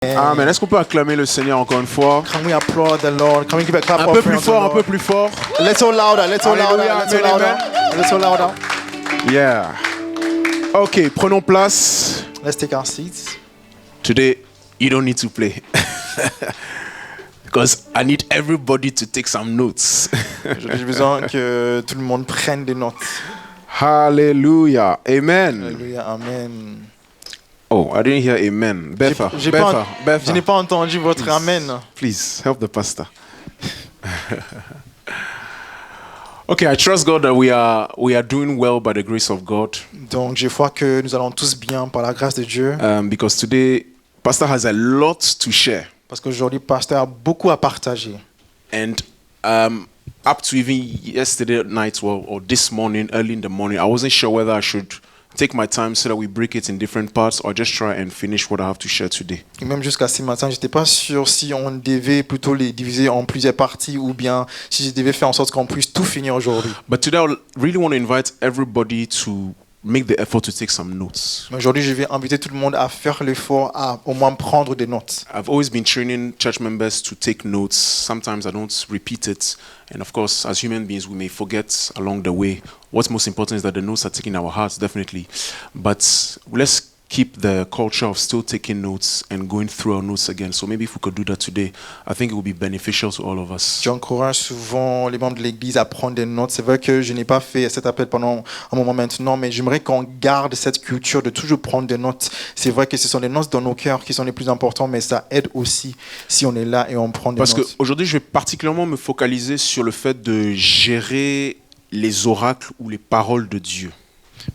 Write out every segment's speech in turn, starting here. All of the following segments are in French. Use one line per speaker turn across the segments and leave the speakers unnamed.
Amen. Est-ce qu'on peut acclamer le Seigneur encore une fois?
Can we applaud the Lord? Can we give a clap
Un peu
offering
plus
unto the
fort, un
Lord?
peu plus fort.
Let's all louder, let's all louder,
Alléluia,
let's all
amen,
louder, let's all louder.
Yeah. Ok, prenons place.
Let's take our seats.
Today, you don't need to play. Because I need everybody to take some notes.
J'ai besoin que tout le monde prenne des notes.
Hallelujah. Amen.
Alléluia, amen.
Oh, I didn't hear amen. Betha,
Je
Betha,
n'ai pas entendu votre
Please.
amen.
please help the pastor. Okay, I trust God that we are doing well by the grace of God.
Donc, je crois que nous allons tous bien par la grâce de Dieu.
Because today, Pastor has a lot to share.
Parce qu'aujourd'hui, pasteur a beaucoup à partager.
And up to even yesterday night or this morning, early in the morning, I wasn't sure whether I should take my time so that we break it in different parts or just try and finish what I have to share today.
Et même jusqu'à ce matin, je n'étais pas sûr si on devait plutôt les diviser en plusieurs parties ou bien si je devais faire en sorte qu'on puisse tout finir aujourd'hui.
But today, I really want to invite everybody to make the effort to take some notes.
Mais aujourd'hui, je vais inviter tout le monde à faire l'effort à au moins prendre des notes.
I've always been training church members to take notes. Sometimes I don't repeat it. And of course, as human beings, we may forget along the way. What's most important is that the notes are taken in our hearts, definitely. But let's keep the culture of still taking notes and going through our notes again. So maybe if we could do that today, I think it would be beneficial to all of us.
J'encourage souvent les membres de l'Église à prendre des notes. C'est vrai que je n'ai pas fait cet appel pendant un moment maintenant, mais j'aimerais qu'on garde cette culture de toujours prendre des notes. C'est vrai que ce sont les notes dans nos cœurs qui sont les plus importantes, mais ça aide aussi si on est là et on prend des
Parce
notes.
qu'aujourd'hui, je vais particulièrement me focaliser sur le fait de gérer les oracles ou les paroles de Dieu.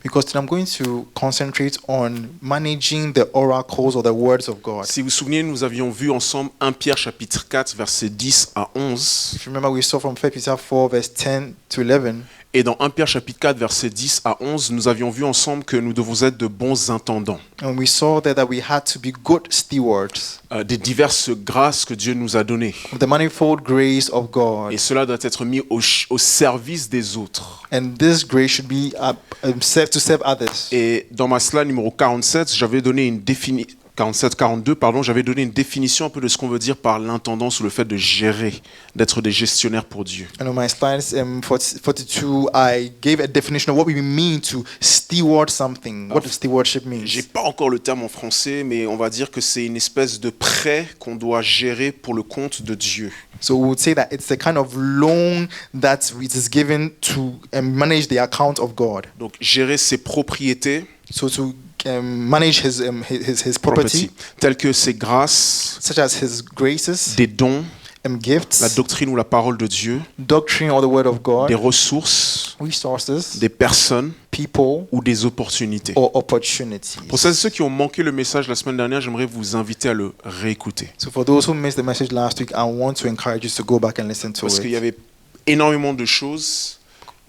Because today I'm going to concentrate on managing the oracles or the words of God.
Si vous vous souvenez, nous avions vu ensemble 1 Pierre chapitre 4, versets 10 à 11.
If you remember, we saw from 1 Peter 4, verse 10 to 11.
Et dans 1 Pierre chapitre 4, versets 10 à 11, nous avions vu ensemble que nous devons être de bons intendants.
And we saw there that we had to be good stewards
Des diverses grâces que Dieu nous a données.
of the manifold grace of God.
Et cela doit être mis au service des autres.
And this grace should be to serve others.
Et dans ma slide numéro 47, j'avais donné une définition. 42, j'avais donné une définition un peu de ce qu'on veut dire par l'intendance ou le fait de gérer, d'être des gestionnaires pour Dieu.
And on my slides 42, I gave a definition of what we mean to steward something. What does stewardship mean?
J'ai pas encore le terme en français, mais on va dire que c'est une espèce de prêt qu'on doit gérer pour le compte de Dieu.
So we would say that it's a kind of loan that it is given to manage the account of God.
Donc gérer ses propriétés,
So to manage his property,
telles que ses grâces,
such as his graces
des dons,
and gifts,
la doctrine ou la parole de Dieu,
doctrine or the word of God,
des ressources,
resources,
des personnes
people,
ou des opportunités.
or opportunities.
Pour celles et ceux qui ont manqué le message la semaine dernière, j'aimerais vous inviter à le réécouter.
So for those who missed the message last week, I want to encourage you to go back and listen to
Parce qu'il y
it.
avait énormément de choses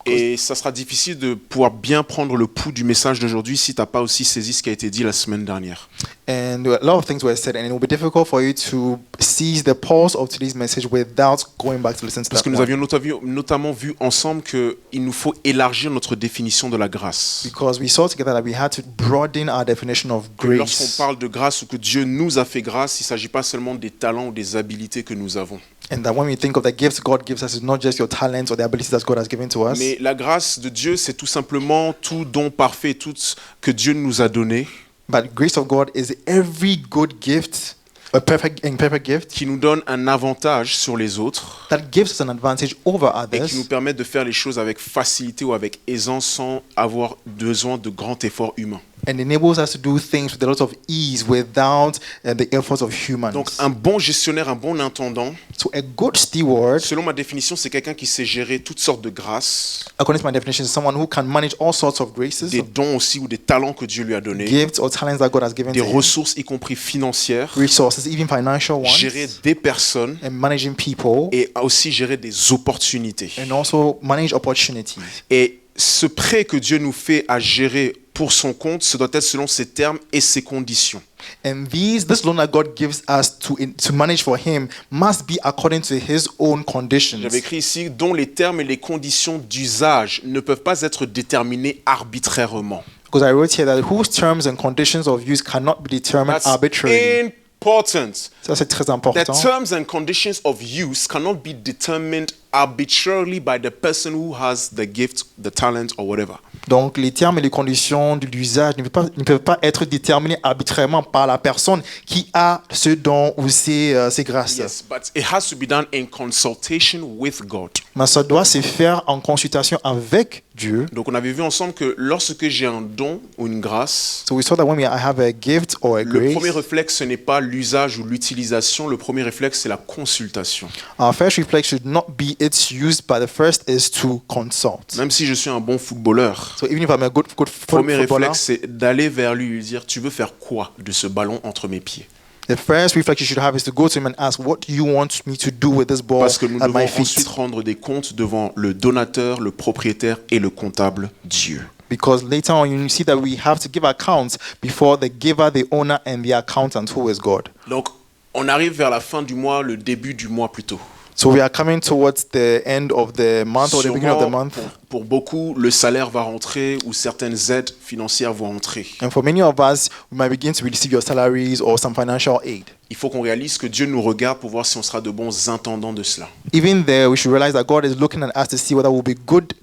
et ça sera difficile de pouvoir bien prendre le pouls du message d'aujourd'hui si tu n'as pas aussi saisi ce qui a été dit la semaine dernière.
And a lot of things were said, and it will be difficult for you to seize the pulse of today's message without going back to listen to
Parce que
that
nous
one.
avions notamment vu ensemble qu'il nous faut élargir notre définition de la grâce.
Because we saw together that we had to broaden our definition of
Lorsqu'on
grace.
parle de grâce ou que Dieu nous a fait grâce, il ne s'agit pas seulement des talents ou des habiletés que nous avons.
And that when we think of the gifts God gives us, it's not just your talents or the abilities that God has given to us.
Mais la grâce de Dieu, c'est tout simplement tout don parfait, tout ce que Dieu nous a donné,
But grace of God is every good gift, a perfect gift,
qui nous donne un avantage sur les autres
that gives us an advantage over
et qui nous
others
permet de faire les choses avec facilité ou avec aisance sans avoir besoin de grands efforts humains.
and enables us to do things with a lot of ease without the efforts of humans.
Donc un bon gestionnaire, un bon intendant,
So a good steward,
selon ma définition, c'est quelqu'un qui sait gérer toutes sortes de grâces,
according to my definition, is someone who can manage all sorts of graces,
des dons aussi ou des talents que Dieu lui a donnés,
gifts or talents that God has given
des
to him,
ressources y compris financières,
resources, even financial ones,
gérer des personnes
and managing people,
et aussi gérer des opportunités.
and also manage opportunities.
Et ce prêt que Dieu nous fait à gérer pour son compte, ce doit être selon ses termes et ses conditions.
And this loan that God gives us to manage for Him must be according to His own conditions.
J'avais écrit ici, dont les termes et les conditions d'usage ne peuvent pas être déterminés arbitrairement.
Because I wrote here that whose terms and conditions of use cannot be determined
That's
arbitrarily.
important.
Ça, c'est très
The
important.
terms and conditions of use cannot be determined arbitrarily by the person who has the gift, the talent, or whatever.
Donc, les termes et les conditions de l'usage ne peuvent pas être déterminés arbitrairement par la personne qui a ce don ou ces grâces.
Yes, but it has to be done in consultation with God.
Mais ça doit se faire en consultation avec Dieu.
Donc, on avait vu ensemble que lorsque j'ai un don ou une grâce,
So we saw that when I have a gift or a
le
grace,
premier réflexe, ce n'est pas l'usage ou l'utilisation. Le premier réflexe, c'est la consultation.
our first reflex should not be its use, but the first is to consult.
Même si je suis un bon footballeur,
So even if I'm a good
le premier
footballer,
réflexe, c'est d'aller vers lui et lui dire, tu veux faire quoi de ce ballon entre mes pieds?
the first reflex you should have is to go to him and ask, what do you want me to do with this ball
Parce que nous
at
devons
my feet?
ensuite rendre des comptes devant le donateur, le propriétaire et le comptable, Dieu.
Because later on you see that we have to give accounts before the giver, the owner, and the accountant, who is God.
Donc, on arrive vers la fin du mois, le début du mois plutôt.
So we are coming towards the end of the month or the beginning of the
Sûrement,
month.
pour beaucoup, le salaire va rentrer ou certaines aides financières vont entrer.
And for many of us, we might begin to receive your salaries or some financial aid.
Il faut qu'on réalise que Dieu nous regarde pour voir si on sera de bons intendants de cela.
Even there, we should realize that God is looking at us to see whether we'll be good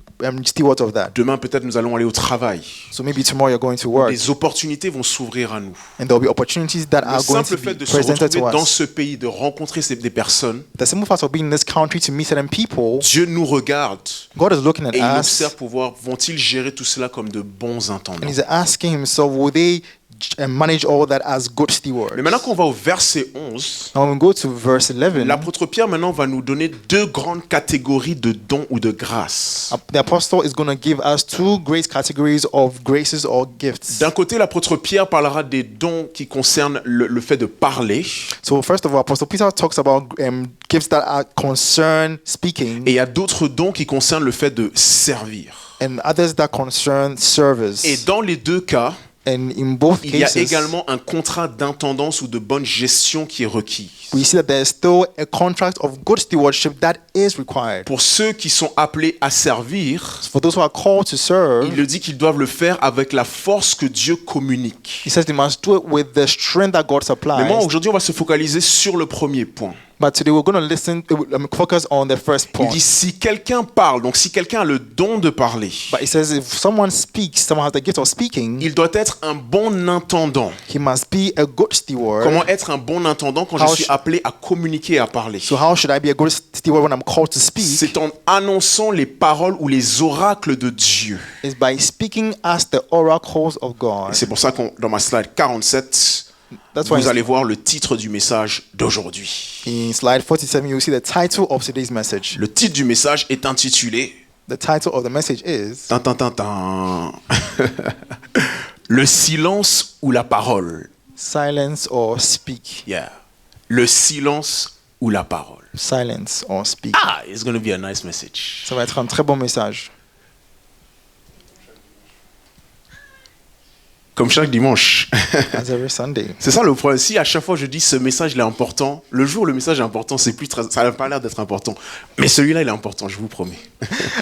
stewards of that.
Demain, peut-être, nous allons aller au travail.
So maybe tomorrow you're going to work,
Des opportunités vont s'ouvrir à nous.
and there will be opportunities that
Le
are going to
simple
be
fait de se
presented to
retrouver dans
us.
ce pays, de rencontrer des personnes,
The simple fact of being in this country to meet certain people,
Dieu nous regarde
God is looking
et il
at us,
observe pour voir, vont-ils gérer tout cela comme de bons intendants?
and He's asking Himself, will they manage all that as good stewards?
Mais maintenant qu'on va au verset 11,
Now when we go to verse 11,
l'apôtre Pierre maintenant va nous donner deux grandes catégories de dons ou de grâces.
the apostle is going to give us two great categories of graces or gifts.
D'un côté, l'apôtre Pierre parlera des dons qui concernent le fait de parler,
So first of all, Apostle Peter talks about gifts that are concern speaking,
et il y a d'autres dons qui concernent le fait de servir.
and others that concern service.
Et dans les deux cas,
And in both
il y a
cases,
également un contrat d'intendance ou de bonne gestion qui est requis.
we see that there is still a contract of good stewardship that is required.
Pour ceux qui sont appelés à servir,
For those who are called to serve,
il le dit qu'ils doivent le faire avec la force que Dieu communique.
he says they must do it with the strength that God
Mais moi,
supplies.
aujourd'hui, on va se focaliser sur le premier point.
But today we're going to focus on the first
Il
point.
dit, si quelqu'un parle, donc si quelqu'un a le don de parler,
But he says if someone speaks, someone has the gift of speaking,
il doit être un bon intendant.
he must be a good steward.
Comment être un bon intendant quand je suis appelé à communiquer et à parler?
So how should I be a good steward when I'm called to speak?
C'est en annonçant les paroles ou les oracles de Dieu.
Is by speaking as the oracles of
Et
God.
c'est pour ça que dans ma slide 47,
That's why
vous allez voir le titre du message d'aujourd'hui.
in slide 47 you see the title of today's message.
Le titre du message est intitulé
The title of the message is
Tin, tin, tin, tin. Le silence ou la parole.
Silence or Speak.
Yeah. Le silence ou la parole.
Silence or Speak.
Ah, it's going to be a nice message.
Ça va être un très bon message.
Comme chaque dimanche.
As every Sunday.
C'est ça le problème. Si à chaque fois je dis ce message il est important, le jour où le message est important, c'est plus très, ça n'a pas l'air d'être important. Mais celui-là il est important, je vous promets.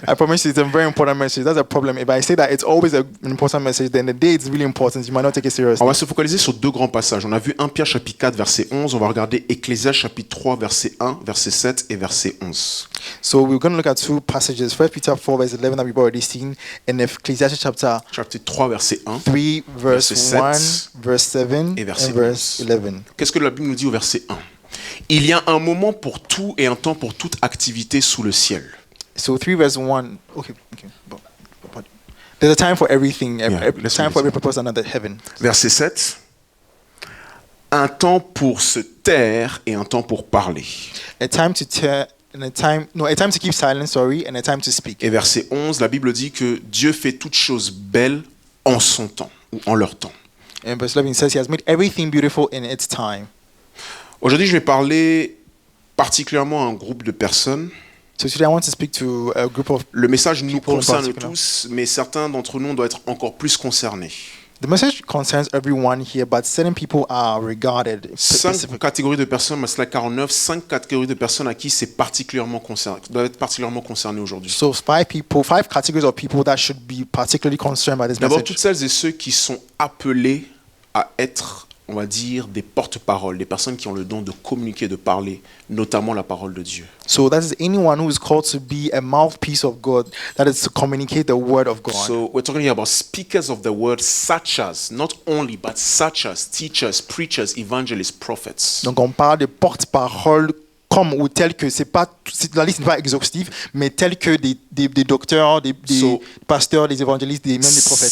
I promise you it's a very important message. That's a problem. If I say that it's always an important message, then the day it's really important. You might not take it seriously.
On va se focaliser sur deux grands passages. On a vu 1 Pierre chapitre 4 verset 11, on va regarder Ecclésias chapitre 3 verset 1, verset 7 et verset 11.
So we're going to look at two passages. 1 Peter 4 verse 11 that we've already seen, and Ecclesiastes chapter
Chapitre 3 verset 1.
3 verse
Verset
1,
7
verse 7,
et verset
and verse
11.
11.
Qu'est-ce que la Bible nous dit au verset 1? Il y a un moment pour tout et un temps pour toute activité sous le ciel.
So 3 verse 1. Okay. But there's a time for everything. A
let's
time
read
for
it.
every purpose under the heaven.
Verset 7. Un temps pour se taire et un temps pour parler.
A time to tear and a time to keep silent, sorry, and a time to speak.
Et verset 11, la Bible dit que Dieu fait toutes choses belles en son temps ou en leur temps.
And verse 11 says he has made everything beautiful in its time.
Aujourd'hui, je vais parler particulièrement à un groupe de personnes.
So today I want to speak to a group of
Le message nous
People in
concerne
particular.
tous, mais certains d'entre nous doivent être encore plus concernés.
the message concerns everyone here, but certain people are regarded.
5 catégories de personnes, ma slide 49, 5 catégories de personnes à qui c'est particulièrement concerné, doivent être particulièrement concernées aujourd'hui.
So five categories of people that should be particularly concerned by this
D'abord,
message.
toutes celles et ceux qui sont appelés à être, on va dire, des porte-paroles, des personnes qui ont le don de communiquer, de parler, notamment la parole de Dieu.
So that is anyone who is called to be a mouthpiece of God, that is to communicate the word of God.
So we're talking here about speakers of the word such as, not only, but such as teachers, preachers, evangelists, prophets.
Donc on parle de porte-parole comme ou tels que la liste n'est pas exhaustive, mais tels que des docteurs, des
So,
pasteurs, des évangélistes, même des prophètes.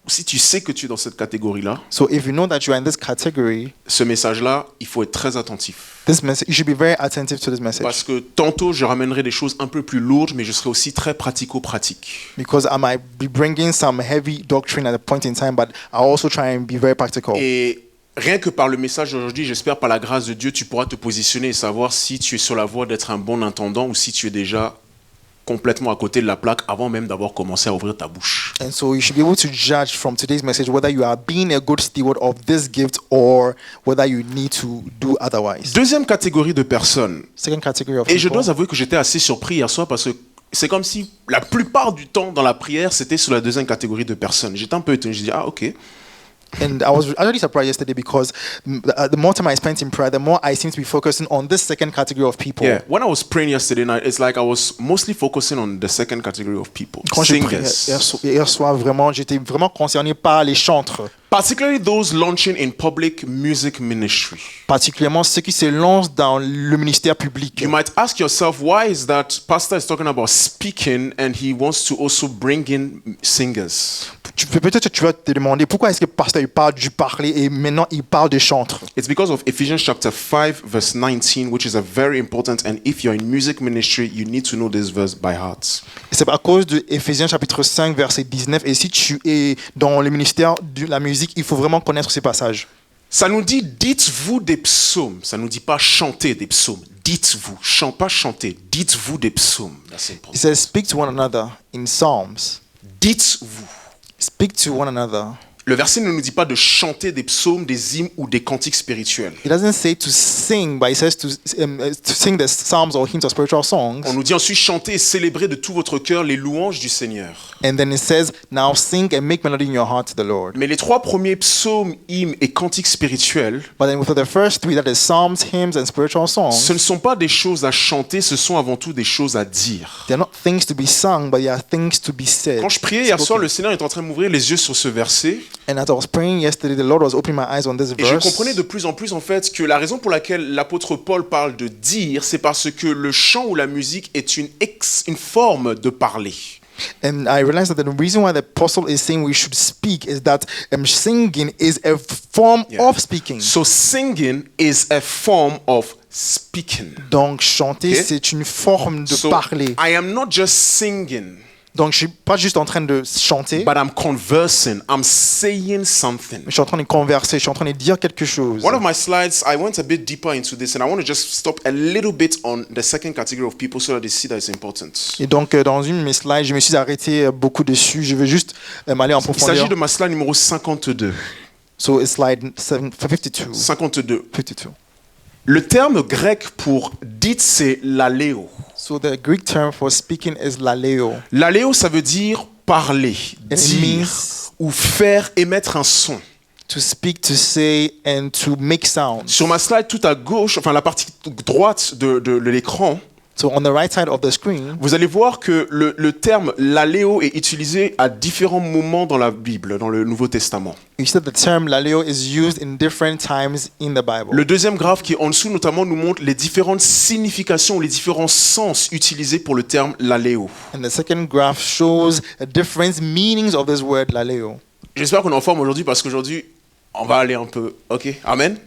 Si tu sais que tu es dans cette catégorie-là,
So if you know that you are in this category,
ce message-là, il faut être très attentif.
this message, you should be very attentive to this message.
Parce que tantôt, je ramènerai des choses un peu plus lourdes, mais je serai aussi très pratico-pratique.
Because I might be bringing some heavy doctrine at a point in time, but I'll also try and be very practical.
Et rien que par le message d'aujourd'hui, j'espère par la grâce de Dieu, tu pourras te positionner et savoir si tu es sur la voie d'être un bon intendant ou si tu es déjà complètement à côté de la plaque avant même d'avoir commencé à ouvrir ta bouche.
And so you should be able to judge from today's message whether you are being a good steward of this gift or whether you need to do otherwise.
Deuxième catégorie de personnes.
Second category of
Et je
people.
dois avouer que j'étais assez surpris hier soir parce que c'est comme si la plupart du temps dans la prière, c'était sur la deuxième catégorie de personnes. J'étais un peu étonné. Je dis, ah ok.
And I was actually surprised yesterday because the more time I spent in prayer, the more I seem to be focusing on this second category of people.
Yeah. When I was praying yesterday night, it's like I was mostly focusing on the second category of people.
Quand j'ai prié hier soir, vraiment, j'étais vraiment concerné par les chantres,
Particularly those launching in public music ministry.
particulièrement ceux qui se lancent dans le ministère public.
You might ask yourself, why is that pastor is talking about speaking and he wants to also bring in singers?
Peut-être tu vas te demander pourquoi est-ce que le pasteur il parle du parler et maintenant il parle des chantres.
It's because of Ephesians chapter 5 verse 19, which is a very important, and if you're in music ministry, you need to know this verse by heart.
C'est à cause de Éphésiens chapitre 5 verset 19, et si tu es dans le ministère de la musique, il faut vraiment connaître ces passages.
Ça nous dit dites-vous des psaumes. Ça nous dit pas chanter des psaumes. Dites-vous, pas chanter. Dites-vous des psaumes. That's
It
important.
says speak to one another in psalms.
Dites-vous.
Speak to one another.
Le verset ne nous dit pas de chanter des psaumes, des hymnes ou des cantiques spirituels.
It doesn't say to sing, but it says to sing the psalms or hymns or spiritual songs.
On nous dit ensuite chanter et célébrer de tout votre cœur les louanges du Seigneur.
And then it says, now sing and make melody in your heart to the Lord.
Mais les trois premiers psaumes, hymnes et cantiques spirituels,
But then with the first three, that is psalms, hymns, and spiritual songs,
ce ne sont pas des choses à chanter, ce sont avant tout des choses à dire.
they're not things to be sung, but they are things to be said.
Quand je priais hier soir,
Spoken.
le Seigneur est en train de m'ouvrir les yeux sur ce verset.
And as I was praying yesterday, the Lord was opening my eyes on this
Et je
verse.
comprenais de plus en plus en fait que la raison pour laquelle l'apôtre Paul parle de dire, c'est parce que le chant ou la musique est une forme de parler.
And I realized that the reason why the apostle is saying we should speak is that singing is a form
Yeah.
of speaking.
So singing is a form of speaking.
Donc chanter,
Okay.
c'est une forme de
So
parler.
I am not just singing,
Donc je suis pas juste en train de chanter,
but I'm conversing. I'm saying something.
mais je suis en train de converser, je suis en train de dire quelque chose.
One of my slides, I went a bit deeper into this, and I want to just stop a little bit on the second category of people so that they see that it's important.
Et donc dans une de mes slides, je me suis arrêté beaucoup dessus. Je veux juste aller en
Il s'agit
profondeur.
de ma slide numéro 52.
So it's slide 52.
52.
52.
Le terme grec pour dites, c'est l'aléo.
So the Greek term for speaking is laleo.
L'aléo, ça veut dire parler,
It
dire
means
ou faire émettre un son.
to speak, to say, and to make sounds.
Sur ma slide tout à gauche, enfin la partie droite de l'écran,
So on the right side of the screen,
vous allez voir que le terme l'aléo est utilisé à différents moments dans la Bible, dans le Nouveau Testament.
you see that the term laleo is used in different times in the Bible.
Le deuxième graphe qui est en dessous notamment nous montre les différentes significations, les différents sens utilisés pour le terme l'aléo.
And the second graph shows the different meanings of this word laleo.
J'espère qu'on est en forme aujourd'hui parce qu'aujourd'hui, on va aller un peu... Ok, amen.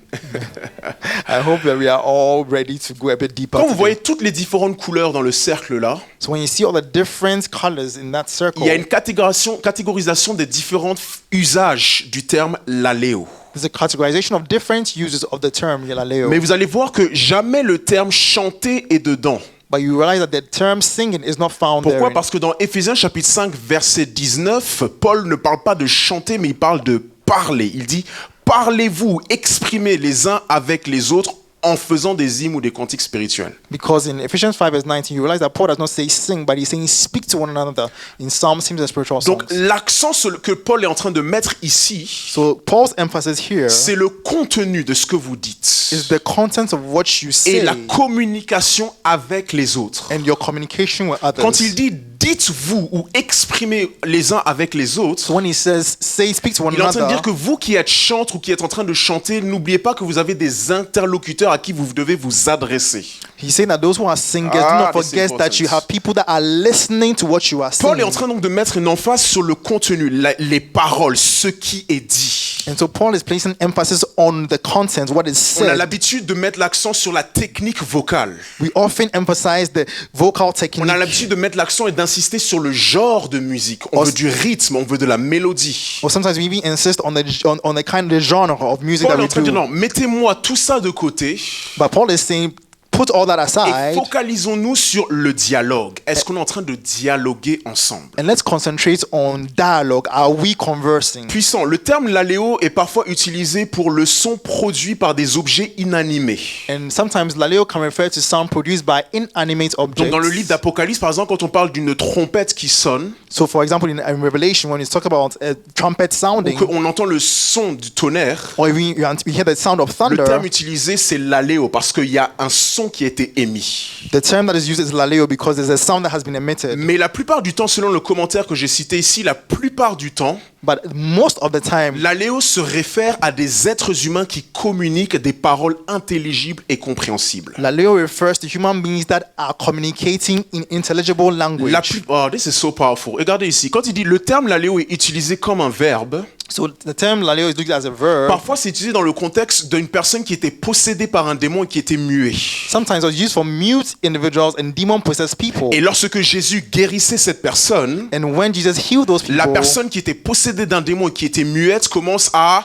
I hope that we are all ready to go a bit deeper.
Quand vous
today.
voyez toutes les différentes couleurs dans le cercle là,
So when you see all the different colors in that circle,
il y a une catégorisation des différents usages du terme l'aléo.
there's a categorization of different uses of the term laleo.
Mais vous allez voir que jamais le terme chanter est dedans.
But you realize that the term singing is not found there.
Pourquoi? Parce que dans Éphésiens chapitre 5 verset 19, Paul ne parle pas de chanter mais il parle de parler. Il dit parlez-vous, exprimez les uns avec les autres en faisant des hymnes ou des cantiques spirituels.
Because in Ephesians 5 verse 19, you realize that Paul does not say sing, but he's saying speak to one another in psalms, hymns, and spiritual
Donc
songs.
l'accent que Paul est en train de mettre ici,
So Paul's emphasis here
c'est le contenu de ce que vous dites
is the content of what you
et
say
la communication avec les autres.
and your communication with others.
Quand il dit dites-vous ou exprimez les uns avec les autres,
So when he says say, speak to one
il est en train de dire
another,
que vous qui êtes chantre ou qui êtes en train de chanter, n'oubliez pas que vous avez des interlocuteurs à qui vous devez vous adresser.
he's saying that those who are singers,
Ah,
do not
this is
forget that you
important.
have people that are listening to what you are
Paul est
saying.
en train donc de mettre une emphase sur le contenu, les paroles, ce qui est dit.
And so Paul is placing emphasis on the content, what is
On a
said.
l'habitude de mettre l'accent sur la technique vocale.
We often emphasize the vocal
On a
technique.
l'habitude de mettre l'accent et d'insister sur le genre de musique. On veut du rythme, on veut de la mélodie.
Or sometimes we even insist on the kind of genre of music
Paul
that
est en
we
train de dire
do.
non, mettez-moi tout ça de côté
But Paul is saying, put all that
et
aside
focalisons-nous sur le dialogue. Est-ce qu'on est en train de dialoguer ensemble?
and let's concentrate on dialogue. Are we conversing?
Puissant. Le terme laleo est parfois utilisé pour le son produit par des objets inanimés.
And sometimes laleo can refer to sound produced by inanimate
Donc
objects.
dans le livre d'Apocalypse, par exemple, quand on parle d'une trompette qui sonne,
So for example, in Revelation, when it's talk about a trumpet
ou
sounding,
qu'on entend le son du tonnerre,
or we hear the sound of
le
thunder,
terme utilisé c'est laleo parce qu'il y a un son qui a été émis.
the term that is used is laleo because there's a sound that has been emitted.
Mais la plupart du temps, selon le commentaire que j'ai cité ici, la plupart du temps,
But most of the time,
l'aléo se réfère à des êtres humains qui communiquent des paroles intelligibles et compréhensibles.
laleo refers to human beings that are communicating in intelligible language.
Oh, this is so powerful. Regardez ici, quand il dit le terme l'aléo est utilisé comme un verbe,
So the term laleo is looked as a verb.
parfois c'est utilisé dans le contexte d'une personne qui était possédée par un démon et qui était muet.
Sometimes it's used for mute individuals and demon-possessed people.
Et lorsque Jésus guérissait cette personne,
And when Jesus healed those people,
la personne qui était possédée d'un démon et qui était muette commence à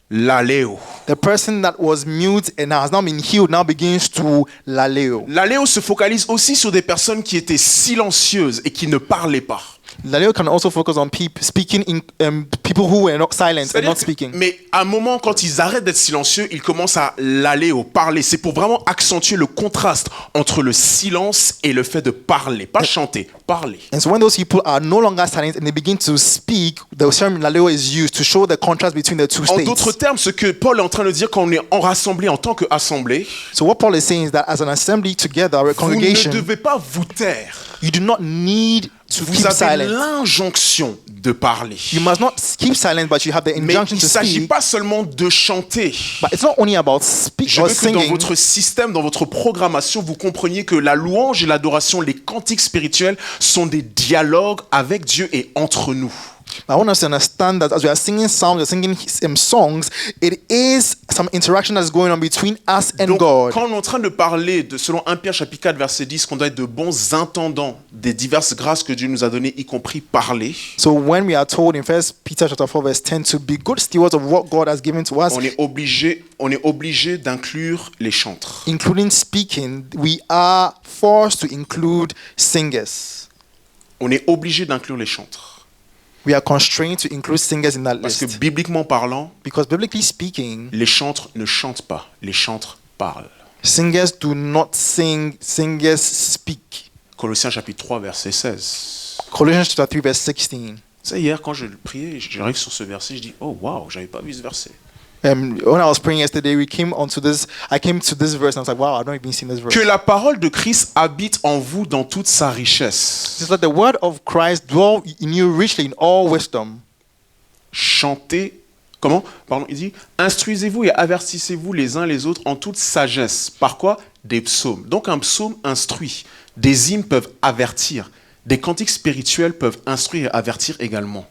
l'aléo.
the person that was mute and has now been healed now begins to laleo.
L'aléo se focalise aussi sur des personnes qui étaient silencieuses et qui ne parlaient pas.
Laleo can also focus on speaking in people who were not silent and
C'est-à-dire
not
que-
speaking.
mais à un moment, quand ils arrêtent d'être silencieux, ils commencent à l'aléo, parler. C'est pour vraiment accentuer le contraste entre le silence et le fait de parler. Pas chanter, parler.
And so when those people are no longer silent and they begin to speak, the term laleo is used to show the contrast between the two
En
states.
d'autres termes, ce que Paul est en train de dire quand on est en rassemblée en tant qu'assemblée,
So what Paul is saying is that as an assembly together, a
vous ne
congregation,
devez pas vous taire.
you do not need to
Vous
keep
avez
silent.
l'injonction de parler.
You must not keep silent, but you have the
Mais
injunction
il
to
ne s'agit
speak.
pas seulement de chanter.
But it's not only about speak
Je
or
veux que dans
singing.
votre système, dans votre programmation, vous compreniez que la louange et l'adoration, les cantiques spirituels sont des dialogues avec Dieu et entre nous.
I want us to understand that as we are singing psalms or singing songs, it is some interaction that's going on between us and
Donc,
God.
quand on est en train de parler, selon 1 Pierre chapitre 4, verset 10, qu'on doit être de bons intendants des diverses grâces que Dieu nous a données, y compris parler,
So when we are told in 1 Peter chapter 4 verse 10 to be good stewards of what God has given to us,
on est obligé d'inclure les chantres.
including speaking, we are forced to include singers.
On est obligé d'inclure les chantres.
We are constrained to include singers in that
Parce que
list.
bibliquement parlant,
Because biblically speaking,
les chantres ne chantent pas, les chantres parlent.
singers do not sing, singers speak.
Colossiens chapitre 3, verset 16.
Colossians chapter 3 verse 16.
Tu sais, hier, quand je le priais, j'arrive sur ce verset, je dis, oh waouh, j'avais pas vu ce verset.
When I was praying yesterday, I came to this verse and I was like, wow, I've not even seen this verse.
Que la parole de Christ habite en vous dans toute sa richesse.
It's that the word of Christ dwell in you richly in all wisdom.
Chantez, comment? Pardon, il dit, instruisez-vous et avertissez-vous les uns les autres en toute sagesse. Par quoi? Des psaumes. Donc un psaume instruit. Des hymnes peuvent avertir. Des cantiques spirituels peuvent instruire et avertir également.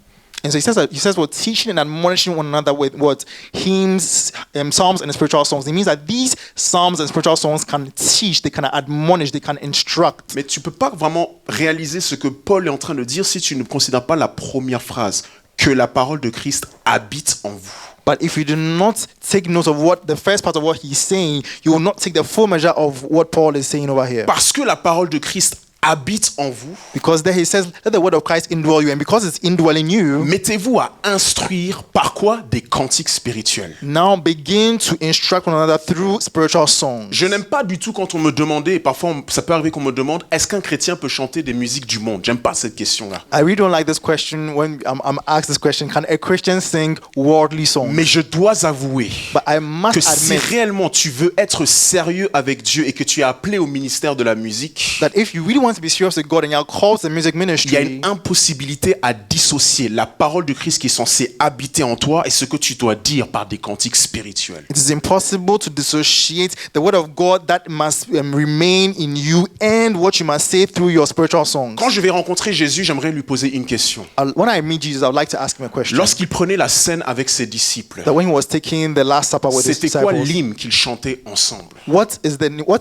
And so he says, well, teaching and admonishing one another with what? Hymns, psalms, and spiritual songs. It means that these psalms and spiritual songs can teach, they can admonish, they can instruct.
Mais tu ne peux pas vraiment réaliser ce que Paul est en train de dire si tu ne considères pas la première phrase, que la parole de Christ habite en vous.
But if you do not take note of what the first part of what he's saying, you will not take the full measure of what Paul is saying over here.
Parce que la parole de Christ habite en vous,
Because there he says, let the word of Christ indwell you. And because it's indwelling you,
mettez-vous à instruire par quoi? Des cantiques spirituels.
now begin to instruct one another through spiritual songs.
Je n'aime pas du tout quand on me demandait, et parfois ça peut arriver qu'on me demande, est-ce qu'un chrétien peut chanter des musiques du monde? J'aime pas cette question-là.
I really don't like this question when I'm asked this question. Can a Christian sing worldly songs?
Mais je dois avouer
But I must
que si
admit
réellement tu veux être sérieux avec Dieu et que tu es appelé au ministère de la musique,
that if you really want to be serious with God and you're called to the music
il y a
ministry,
une impossibilité à dissocier la parole de Christ qui est censée habiter en toi et ce que tu dois dire par des cantiques spirituels.
it is impossible to dissociate the word of God that must remain in you and what you must say through your spiritual songs.
Quand je vais rencontrer Jésus, j'aimerais lui poser une question.
When I meet Jesus, I would like to ask him a question.
Lorsqu'il prenait la scène avec ses disciples,
That when he was taking the Last Supper with his
c'était quoi
disciples,
l'hymne qu'ils chantaient ensemble?
what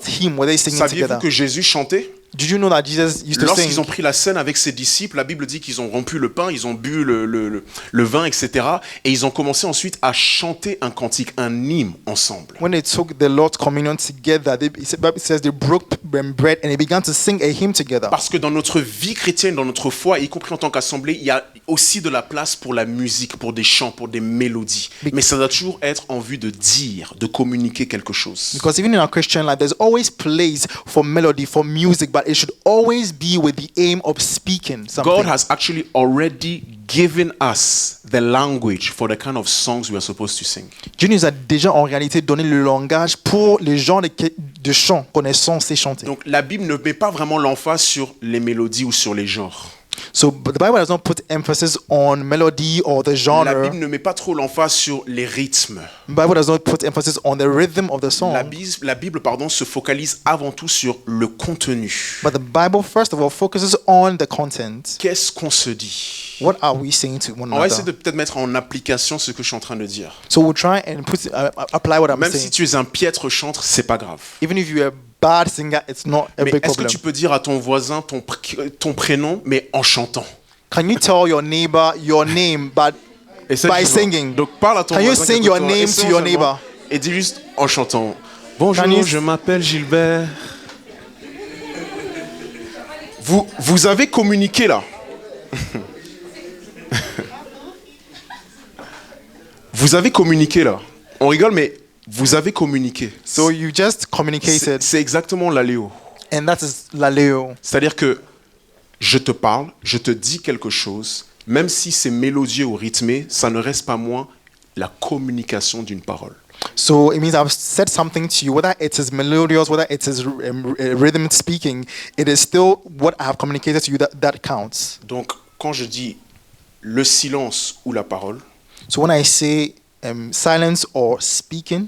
hymn were they singing
Saviez-vous
together?
que Jésus chantait?
Did you know that Jesus used to
Lorsqu'ils
sing?
ont pris la scène avec ses disciples, la Bible dit qu'ils ont rompu le pain, ils ont bu le vin, etc. Et ils ont commencé ensuite à chanter un cantique, un hymne ensemble.
When they took the Lord's communion together, Bible says they broke bread and they began to sing a hymn together.
Parce que dans notre vie chrétienne, dans notre foi, y compris en tant qu'assemblée, il y a aussi de la place pour la musique, pour des chants, pour des mélodies. Mais ça doit toujours être en vue de dire, de communiquer quelque chose.
Because even in our Christian life, there's always place for melody, for music, but it should always be with the aim of speaking something.
God has actually already given us the language for the kind of songs we are supposed to sing.
Dieu nous a déjà en réalité donné le langage pour les genres de chants qu'on est censé chanter.
Donc la Bible ne met pas vraiment l'emphase sur les mélodies ou sur les genres.
So but the Bible does not put emphasis on melody or the
La
genre.
Bible ne met pas trop l'emphase sur les rythmes.
The Bible does not put emphasis on the rhythm of the song.
La Bible, se focalise avant tout sur le contenu.
But the Bible, first of all, focuses on the content.
Qu'est-ce qu'on se dit?
What are we saying to one
On va essayer de
another?
peut-être mettre en application ce que je suis en train de dire.
So we'll try and apply what I'm
Même si
saying.
tu es un piètre chantre, c'est pas grave.
Even if you're a bad singer, it's not a
Mais
big
est-ce que
problem.
tu peux dire à ton voisin ton prénom, mais en chantant?
Can you tell your neighbor your name, but
Essaie
by
de-
singing?
Donc parle à ton
Can you
voisin.
sing
qui est à
your
côté de toi.
name to
Essaie
your
seulement
neighbor?
Et dis juste en chantant. Bonjour,
Can you-
je m'appelle Gilbert. Vous avez communiqué là. Vous avez communiqué là. On rigole, mais vous avez communiqué.
So you just communicated,
C'est exactement l'aléo.
and that is laleo.
C'est-à-dire que je te parle, je te dis quelque chose, même si c'est mélodieux ou rythmé, ça ne reste pas moins la communication d'une parole.
So it means I've said something to you, whether it is melodious, whether it is rhythm speaking, it is still what I have communicated to you that counts.
Donc, quand je dis le silence ou la parole,
So when I say silence or speaking,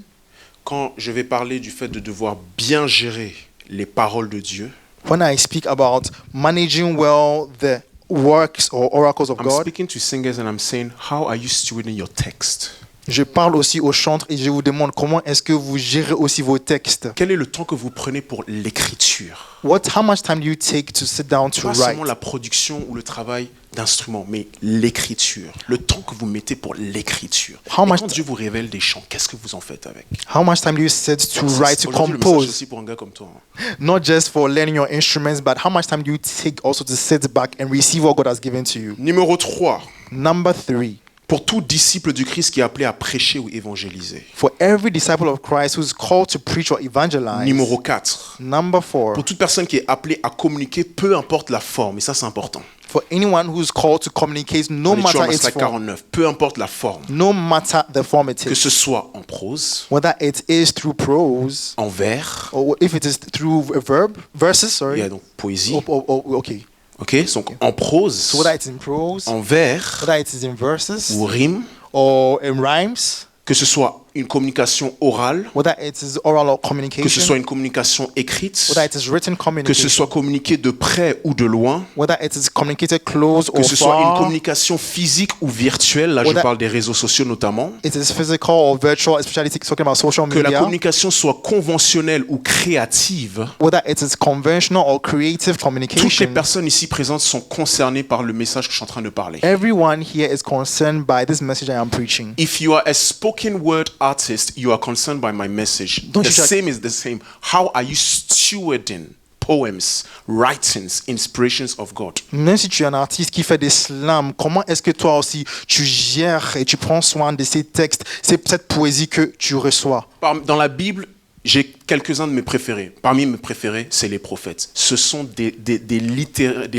quand je vais parler du fait de devoir bien gérer les paroles de Dieu,
when I speak about managing well the works or oracles of
I'm
God,
speaking to singers and I'm saying, how are you stewarding your text?
je parle aussi aux chantres et je vous demande comment est-ce que vous gérez aussi vos textes.
Quel est le temps que vous prenez pour l'écriture?
How much time do you take to sit down to
Pas
write?
seulement la production ou le travail d'instruments, mais l'écriture. Le temps que vous mettez pour l'écriture. Et
How much
quand Dieu vous révèle des chants, qu'est-ce que vous en faites avec?
How much time do you sit to write, to
Aujourd'hui, le message
compose?
aussi pour un gars comme toi. Hein.
Not just for learning your instruments, but how much time do you take also to sit back and receive what God has given to you?
Numéro 3.
Number 3,
Pour tout disciple du Christ qui est appelé à prêcher ou évangéliser.
for every disciple of Christ who's called to preach or evangelize.
Numéro 4.
Number 4,
Pour toute personne qui est appelée à communiquer, peu importe la forme, et ça c'est important.
for anyone who's called to communicate, no
On est toujours
matter
à
its
slide
form,
49. Peu importe la forme.
no matter the form it
Que
is,
ce soit en prose,
whether it is through prose
en vers,
or if it is through verses,
il
sorry.
y a donc poésie.
Okay.
Ok, donc en prose,
So whether it's in prose,
en vers
whether it is in verses
ou rime,
or in rhymes,
que ce soit une communication orale,
whether it is oral or
que ce
communication,
soit une communication écrite,
whether it is written
que ce
communication,
soit communiqué de près ou de loin,
whether it is communicated close
que
or
ce soit une
far,
communication physique ou virtuelle, là je
Whether-
parle des réseaux sociaux notamment,
it is physical or virtual, especially talking about social
que la
media,
communication soit conventionnelle ou créative.
whether it is conventional or creative
Toutes les
communication.
personnes ici présentes sont concernées par le message que je suis en train de parler.
Everyone here is concerned by this message I am preaching.
If you are a spoken word artist, you are concerned by my message.
Don't
The
you check-
same is the same. How are you stewarding poems, writings, inspirations of God.
Même si tu es un artiste qui fait des slams, comment est-ce que toi aussi tu gères et tu prends soin de ces textes, cette poésie que tu reçois?
Dans la Bible, j'ai quelques-uns de mes préférés. Parmi mes préférés, c'est les prophètes. Ce sont des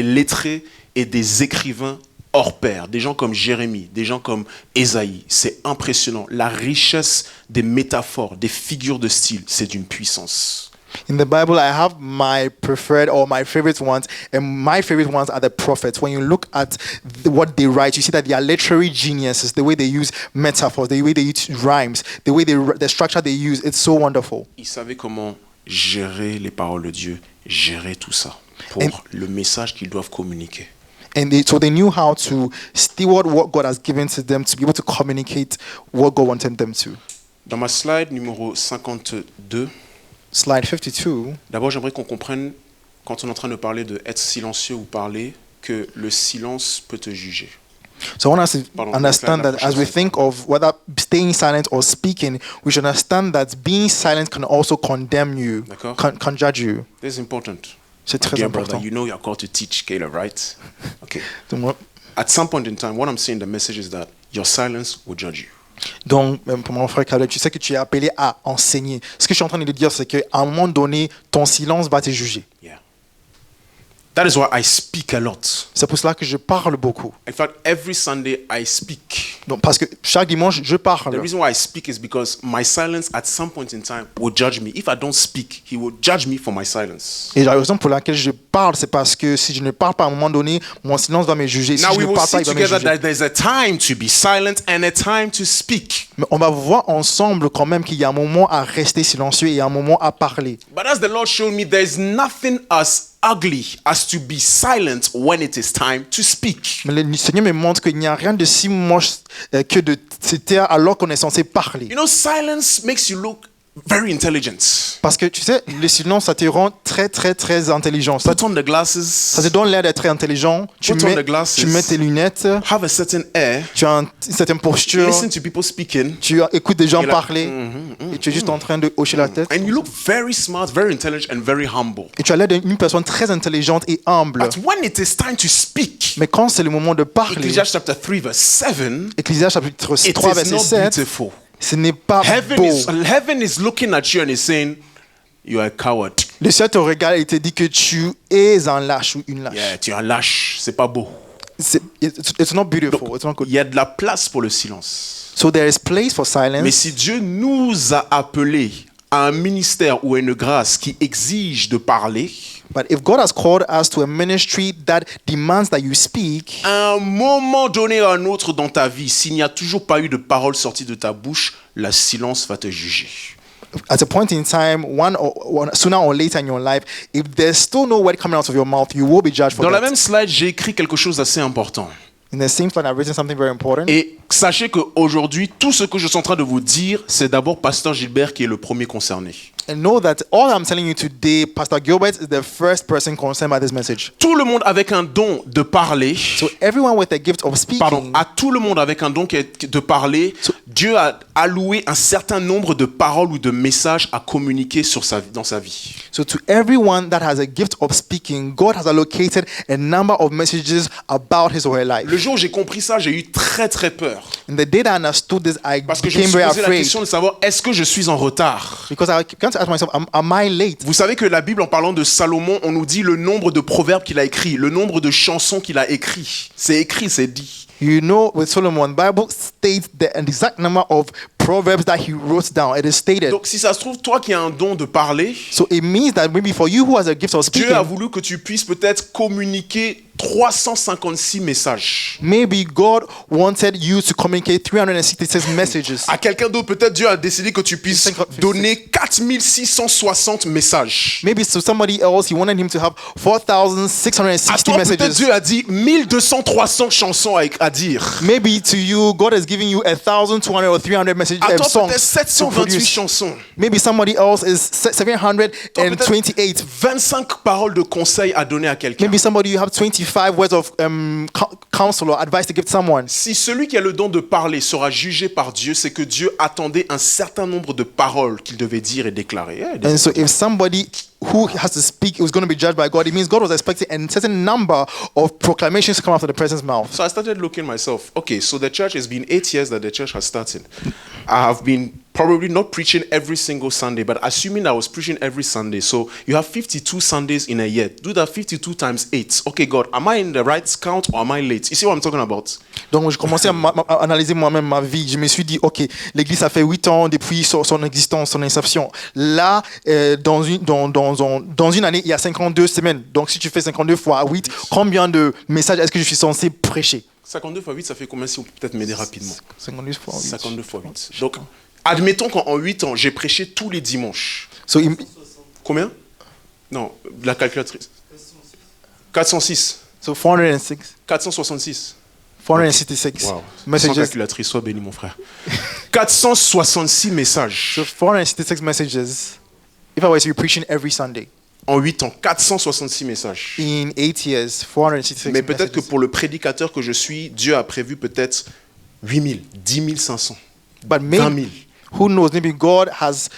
lettrés et des écrivains hors pair. Des gens comme Jérémie, des gens comme Ésaïe. C'est impressionnant. La richesse des métaphores, des figures de style, c'est d'une puissance.
In the Bible, I have my preferred or my favorite ones, and my favorite ones are the prophets. When you look at what they write, you see that they are literary geniuses. The way they use metaphors, the way they use rhymes, the structure they use, it's so wonderful.
Ils savaient comment gérer les paroles de Dieu, gérer tout ça pour le message qu'ils doivent communiquer.
And so they knew how to steward what God has given to them to be able to communicate what God wanted them to.
Dans ma slide numéro 52,
Slide 52.
d'abord j'aimerais qu'on comprenne, quand on est en train de parler de être silencieux ou parler, que le silence peut te juger.
So I want us to
Pardon,
understand
la
that as we
prochaine
think of whether staying silent or speaking, we should understand that being silent can also condemn you,
D'accord.
can judge you.
This is important.
C'est très
Dear
important.
brother, you know you're called to teach, Caleb, right? Okay.
Donc,
At some point in time, what I'm saying, the message is that your silence will judge you.
pour mon frère Caleb, tu sais que tu es appelé à enseigner. Ce que je suis en train de te dire, c'est qu'à un moment donné, ton silence va te juger.
Yeah. That is why I speak a lot.
C'est pour cela que je parle beaucoup.
In fact, every Sunday I speak.
Donc, parce que chaque dimanche, je
The
parle.
reason why I speak is because my silence at some point in time will judge me. If I don't speak, he will judge me for my silence.
Et la raison pour laquelle je parle, c'est parce que si je ne parle pas à un moment donné, mon silence va me juger. Si
Now
je
we
ne
will
parle pas,
see
il va me
together
juger.
that there's a time to be silent and a time to speak.
Mais on va voir ensemble quand même qu'il y a un moment à rester silencieux et un moment à parler.
But as the Lord showed me, there's nothing as ugly as to be silent when it is time to speak.
Mais le Seigneur me montre qu'il n'y a rien de si moche que de se taire alors qu'on est censé parler.
You know, silence makes you look very intelligent.
Parce que tu sais, le silence, ça te rend très, très, très intelligent. Ça
Put on the glasses,
te donne l'air d'être très intelligent. Tu
Put on
mets,
the glasses.
tu mets tes lunettes,
have a certain air,
tu as une certaine posture,
listen to people speaking,
tu écoutes des gens
Et là,
parler et tu es juste en train de hocher la tête.
and you look very smart, very intelligent, and very humble.
Et tu as l'air d'une personne très intelligente et humble.
But when it is time to speak,
Mais quand c'est le moment de parler,
Ecclesiastes chapter 3 verse 7,
Ecclésias chapitre
it
3
is
verset
not
7,
beautiful.
ce n'est pas
Heaven
beau.
is looking at you and is saying, you are a coward.
Le ciel te regarde et te dit que tu es un lâche ou une lâche.
Yeah, tu es un lâche, c'est pas beau.
It's not beautiful. It's not good.
Il y a de la place pour le silence.
So there is place for silence.
Mais si Dieu nous a appelés à un ministère ou à une grâce qui exige de parler,
But if God has called us to a ministry that demands that you speak,
à un moment donné ou à un autre dans ta vie, s'il n'y a toujours pas eu de parole sortie de ta bouche, le silence va te juger.
at a point in time, sooner or later in your life, if there's still no word coming out of your mouth, you will be judged for
Dans la
that.
même slide, j'ai écrit quelque chose d'assez important.
In the same slide, I've written something very important.
Et sachez qu'aujourd'hui, tout ce que je suis en train de vous dire, c'est d'abord Pasteur Gilbert qui est le premier concerné.
And know that all I'm telling you today, Pastor Gilbert is the first person concerned by this message.
Tout le monde avec un don de parler,
So everyone with a gift of speaking,
pardon, à tout le monde avec un don de parler, Dieu a alloué un certain nombre de paroles ou de messages à communiquer dans sa vie.
so to everyone that has a gift of speaking, God has allocated a number of messages about his or her life.
Le jour où j'ai compris ça, j'ai eu très très peur.
And the day that I understood this, I
Parce que je me
became
suis
very
posé la
afraid.
question de savoir, est-ce que je suis en retard?
Because I began to ask myself, am I late?
Vous savez que la Bible, en parlant de Salomon, on nous dit le nombre de proverbes qu'il a écrits, le nombre de chansons qu'il a écrits. C'est écrit, c'est dit.
You know, with Solomon, the Bible states the exact number of proverbs that he wrote down. It is stated.
Donc si ça se trouve, toi qui as un don de parler,
So it means that maybe for you who has a gift of
Dieu
speaking,
a voulu que tu puisses peut-être communiquer 356 messages.
maybe God wanted you to communicate 366 messages.
À quelqu'un d'autre, peut-être Dieu a décidé que tu puisses donner 4660 messages.
Maybe to somebody else, he wanted him to have
À
4,660
toi, peut-être
messages.
Dieu a dit 1200, 300 chansons à dire.
Maybe to you, God is giving you 1,200 or 300 messages,
À toi,
songs
peut-être
to
728
produce.
chansons.
Maybe somebody else is 728.
25 paroles de conseil à donner à quelqu'un.
Maybe somebody you have 25 5 words of counsel or advice to give to someone.
Si celui qui a le don de parler sera jugé par Dieu, c'est que Dieu attendait un certain nombre de paroles qu'il devait dire et déclarer.
And so if somebody who has to speak was going to be judged by God, it means God was expecting a certain number of proclamations to come out of the person's mouth.
So I started looking myself. Okay, so the church has been 8 years that the church has started. I have been probably not preaching every single Sunday, but assuming I was preaching every Sunday. So you have 52 Sundays in a year. Do that 52 times 8. Okay, God, am I in the right count or am I late? You see what I'm talking about?
Donc, je commençais à analyser moi-même ma vie. Je me suis dit, OK, l'Église, ça fait 8 ans depuis son existence, son inception. Là, dans une année, il y a 52 semaines. Donc, si tu fais 52 fois 8, combien de messages est-ce que je suis censé prêcher?
52 fois 8, ça fait combien si vous pouvez peut-être m'aider rapidement?
52 fois 8.
52 fois 8. Donc, admettons qu'en 8 ans, j'ai prêché tous les dimanches.
So,
Combien? Non, la calculatrice. 406.
so 406.
466.
466
Wow. Sans
messages.
calculatrice, sois béni mon frère. 466 messages.
So 466 messages. If I was to be preaching every Sunday
En 8 ans, 466 messages.
in 8 years, 466
Mais peut-être que
messages.
pour le prédicateur que je suis, Dieu a prévu peut-être 8000, 10 500,
But
20
maybe,
000.
who knows? Maybe God has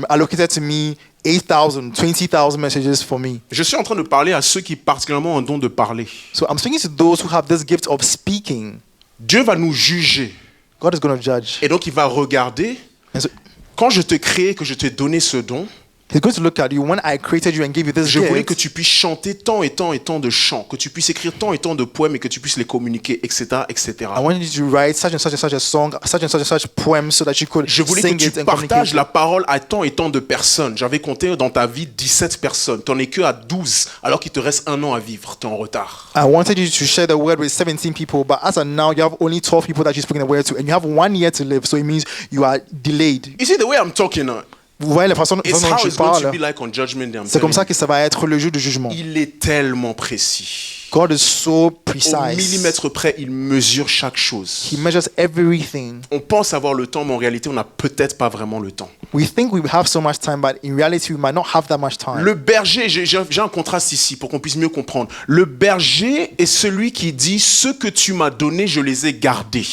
allocated to me 8,000, 20,000 messages for me.
Je suis en train de parler à ceux qui particulièrement ont un don de parler.
So I'm speaking to those who have this gift of speaking.
Dieu va nous juger.
God is going to judge.
Et donc il va regarder.
And so
Quand je te créais, que je t'ai donné ce don,
He's going to look at you when I created you and gave you this
je voulais
gift.
que tu puisses chanter tant et tant et tant de chants, que tu puisses écrire tant et tant de poèmes et que tu puisses les communiquer, etc., etc.
I wanted you to write such and such a song, such and such poem, so that you could
Je voulais que
sing
tu
it and
partages
communicate.
la parole à tant et tant de personnes. J'avais compté dans ta vie 17 personnes. Tu n'en es que à 12, alors qu'il te reste 1 an à vivre. Tu es en retard.
I wanted you to share the word with 17 people, but as of now, you have only 12 people that you're speaking the word to, and you have 1 year to live, so it means you are delayed.
You see, the way I'm talking now,
Vous voyez la façon
it's
dont
how
je
it's going to
parle?
be like on Judgment Day. I'm
C'est comme
telling
ça que ça va être le jour du jugement.
you. Il est tellement précis.
God is so
Au
precise.
millimètre près, il mesure chaque chose.
He measures everything.
On pense avoir le temps, mais en réalité, on n'a peut-être pas vraiment le temps.
We think we have so much time, but in reality, we might not have that much time.
Le berger, j'ai un contraste ici pour qu'on puisse mieux comprendre. Le berger est celui qui dit « Ce que tu m'as donné, je les ai gardés.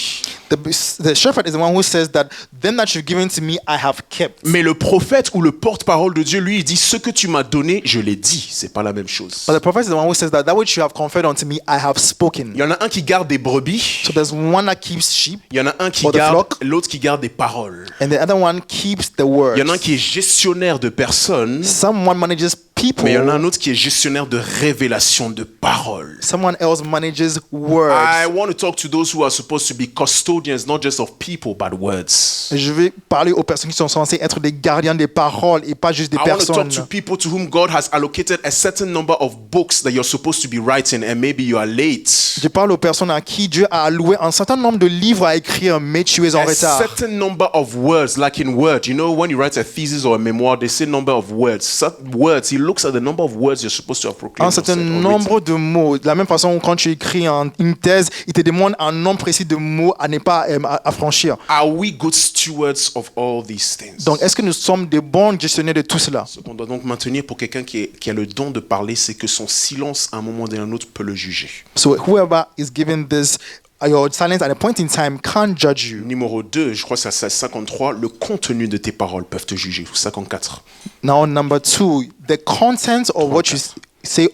The shepherd is the one who says that them that you've given to me, I have kept. »
Mais le prophète ou le porte-parole de Dieu, lui, il dit « Ce que tu m'as donné, je l'ai dit. » C'est pas la même chose.
But the prophet is the one who says that which you have conferred unto me, I have spoken.
Il y en a un qui garde des brebis,
So there's one that keeps sheep,
il y en a un qui
For the
garde,
flock.
l'autre qui garde des paroles.
and the other one keeps the word.
Il y en a un qui est gestionnaire de personnes,
Someone manages people.
mais il y en a un autre qui est gestionnaire de révélation de paroles.
Someone else manages words.
I want to talk to those who are supposed to be custodians, not just of people, but words.
Je vais parler aux personnes qui sont censées être des gardiens des paroles et pas juste des
I want to talk
personnes.
to people to whom God has allocated a certain number of books that you're supposed to be writing, and maybe you are late.
Je parle aux personnes à qui Dieu a alloué un certain nombre de livres à écrire, mais tu es en
A
retard.
certain number of words, like in Word. You know, when you write a thesis or a memoir, they say number of words. Words. He looks at the number of words you're supposed to have proclaimed.
Un
or
certain
said or written.
nombre de mots. De la même façon, quand tu écris une thèse, il te demande un nombre précis de mots à ne pas à franchir.
Are we good stewards of all these things?
Donc, est-ce que nous sommes des bons gestionnaires de tout cela?
Ce qu'on doit donc maintenir pour quelqu'un qui a le don de parler, c'est que son silence, à un moment donné ou à un autre, peut le juger.
So whoever is given this, your silence at a point in time can't judge you.
Numéro 2, je crois que c'est à 53, le contenu de tes paroles peuvent te juger. 54.
Now, number 2, the content of what you say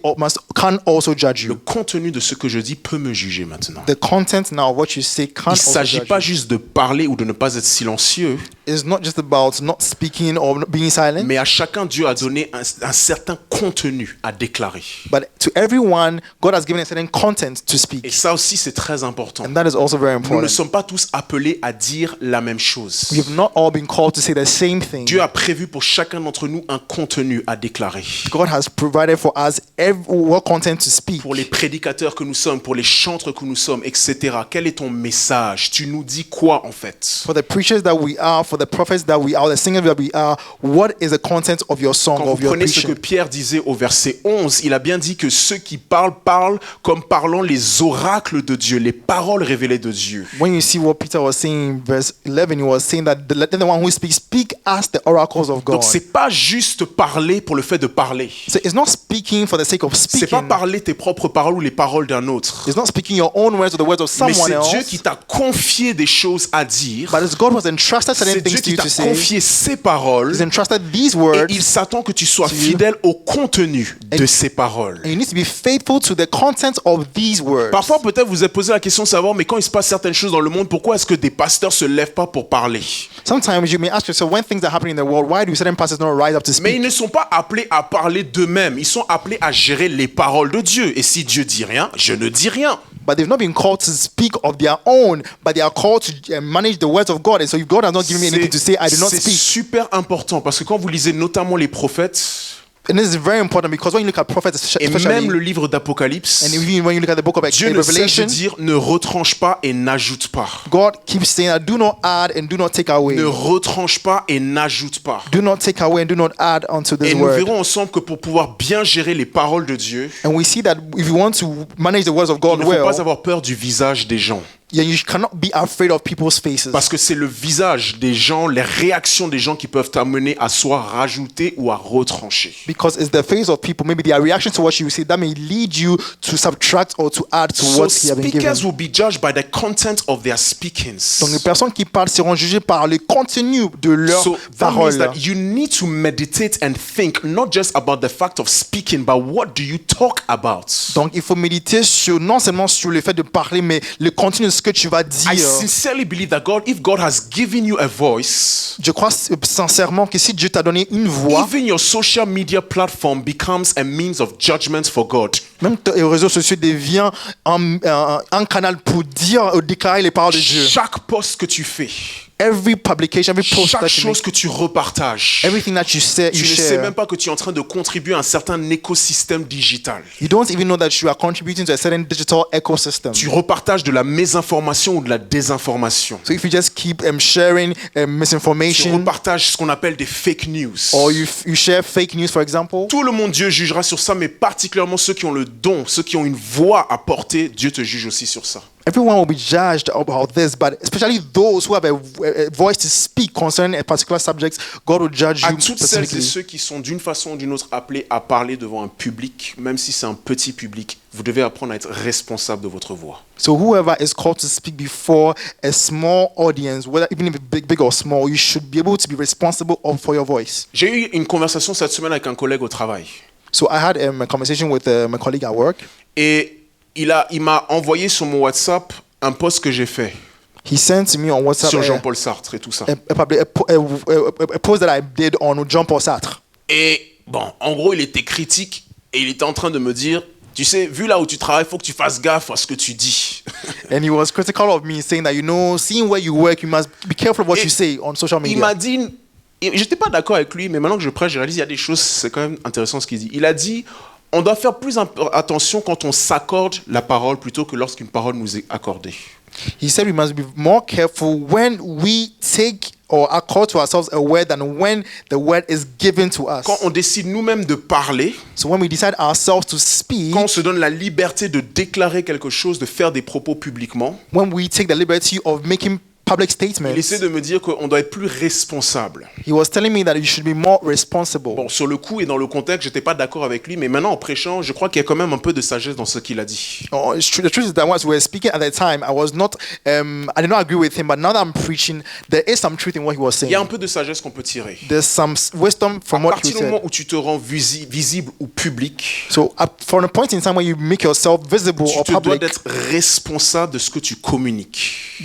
can also judge
Le
you.
contenu de ce que je dis peut me juger maintenant.
The content now of what you say can
Il ne
also
s'agit
judge
pas
you.
juste de parler ou de ne pas être silencieux,
It's not just about not speaking or being silent,
mais à chacun, Dieu a donné un certain contenu à déclarer.
but to everyone, God has given a certain content to speak.
Et ça aussi, c'est très important.
And that is also very
Nous ne
important.
sommes pas tous appelés à dire la même chose.
We have not all been called to say the same thing.
Dieu a prévu pour chacun d'entre nous un contenu à déclarer.
God has provided for us what content to speak.
Pour les prédicateurs que nous sommes, pour les chantres que nous sommes, etc. Quel est ton message? Tu nous dis quoi en fait?
For the preachers that we are, for the prophets that we are, the singers that we are, what is the content of your song,
Quand vous
of your
prenez ce
preaching?
que Pierre disait au verset 11, il a bien dit que ceux qui parlent, parlent comme parlant les oracles de Dieu, les paroles révélées de Dieu.
When you see what Peter was saying in verse 11, he was saying that let the one who speak as the oracles of God.
Donc c'est pas juste parler pour le fait de parler.
So it's not speaking for the sake of
C'est
speaking.
pas
speaking.
parler tes propres paroles ou les paroles d'un autre.
It's not speaking your own words or the words of
Mais
someone
c'est Dieu
else.
qui t'a confié des choses à dire.
But it's God who has entrusted certain
C'est Dieu
things to
qui
you
t'a
to say.
confié ces paroles.
He's entrusted these
Et
words.
il s'attend que tu sois
to you.
fidèle au contenu de ces paroles.
And you need to be faithful to the content of these words.
Parfois, peut-être vous êtes posé la question de savoir, mais quand il se passe certaines choses dans le monde, pourquoi est-ce que des pasteurs se lèvent pas pour parler?
Sometimes you may ask yourself, when things are happening in the world, why do certain pastors not rise up to
Mais
speak?
ils ne sont pas appelés à parler d'eux-mêmes. Ils sont appelés à gérer les paroles de Dieu. Et si Dieu dit rien, je ne dis rien.
But they've not been called to speak of their own, but they are called to manage the words of God. And so if God has not given me anything to say, I do not
C'est
speak.
super important parce que quand vous lisez notamment les prophètes
And this is very important because when you look at prophets,
et même
especially,
le livre d'Apocalypse,
and even when you look at the book of
Dieu ne cesse de
Revelation,
dire ne retranche pas et n'ajoute pas.
God keeps saying that do not add and do not take away.
Ne retranche pas et n'ajoute pas.
Do not take away and do not add unto this
Et nous
word.
verrons ensemble que pour pouvoir bien gérer les paroles de Dieu,
And we see that if you want to manage the words of
il
God
ne faut
well,
pas avoir peur du visage des gens.
yeah, you cannot be afraid of people's faces.
Parce que c'est le visage des gens, les réactions des gens qui peuvent t'amener à soit rajouter ou à retrancher.
Because it's the face of people, maybe their reaction to what you say, that may lead you to subtract or to add to
So
what you have been given.
speakers will be judged by the content of their speakings.
Donc les personnes qui parlent seront jugées par le contenu de leurs
So that means
paroles.
that you need to meditate and think not just about the fact of speaking, but what do you talk about?
Donc il faut méditer sur, non seulement sur le fait de parler, mais le contenu de ce que tu vas
I
dire.
sincerely believe that if God has given you a voice,
Je crois sincèrement que si Dieu t'a donné une voix,
even your social media platform becomes a means of judgment for God.
même les réseaux sociaux deviennent un canal pour dire, déclarer les paroles de Dieu.
Chaque post que tu fais,
Every publication, every post
chaque
that you
chose
make,
que tu repartages,
everything that you say,
tu
you
ne sais
share,
même pas que tu es en train de contribuer à un certain écosystème digital.
you don't even know that you are contributing to a certain digital ecosystem.
Tu repartages de la mésinformation ou de la désinformation.
So if you just keep sharing
Tu
misinformation,
repartages ce qu'on appelle des fake news.
or you share fake news, for example,
Tout le monde, Dieu jugera sur ça, mais particulièrement ceux qui ont le don, ceux qui ont une voix à porter, Dieu te juge aussi sur ça.
everyone will be judged about this, but especially those who have a voice to speak concerning a particular subject, God will judge
À
you
toutes celles et
specifically.
ceux qui sont d'une façon ou d'une autre appelés à parler devant un public, même si c'est un petit public, vous devez apprendre à être responsable de votre voix.
So whoever is called to speak before a small audience, whether even if it's big or small, you should be able to be responsible for your voice.
J'ai eu une conversation cette semaine avec un collègue au travail.
So I had a conversation with my colleague at work.
Et il m'a envoyé sur mon WhatsApp un post que j'ai fait
He sent to me on WhatsApp
sur Jean-Paul Sartre et tout ça.
a post that I did on Jean-Paul Sartre.
Et bon, en gros, il était critique et il était en train de me dire, tu sais, vu là où tu travailles, il faut que tu fasses gaffe à ce que tu dis.
And he was critical of me, saying that, seeing where you work, you must be careful of what
Et
you say on social
Il
media.
m'a dit, et j'étais pas d'accord avec lui, mais maintenant que je prêche, je réalise il y a des choses, c'est quand même intéressant ce qu'il dit. Il a dit, on doit faire plus attention quand on s'accorde la parole plutôt que lorsqu'une parole nous est accordée.
He said we must be more careful when we take or accord to ourselves a word than when the word is given to us.
Quand on décide nous-mêmes de parler,
So when we decide ourselves to speak,
quand on se donne la liberté de déclarer quelque chose, de faire des propos publiquement,
when we take the liberty of making public statements,
il essaie de me dire qu'on doit être plus responsable.
he was telling me that you should be more responsible.
Bon, sur le coup et dans le contexte, j'étais pas d'accord avec lui, mais maintenant en prêchant, je crois qu'il y a quand même un peu de sagesse dans ce qu'il a dit.
Oh, it's true. The truth is that once we were speaking at the time, I did not agree with him, but now that I'm preaching, there is some truth in what he was
Il
saying.
y a un peu de sagesse qu'on peut tirer.
There's some wisdom from
À
what he
partir du
said.
moment où tu te rends visible ou public,
So from the point in time when you make yourself visible
tu
or
te dois
public,
d'être responsable de ce que tu communiques.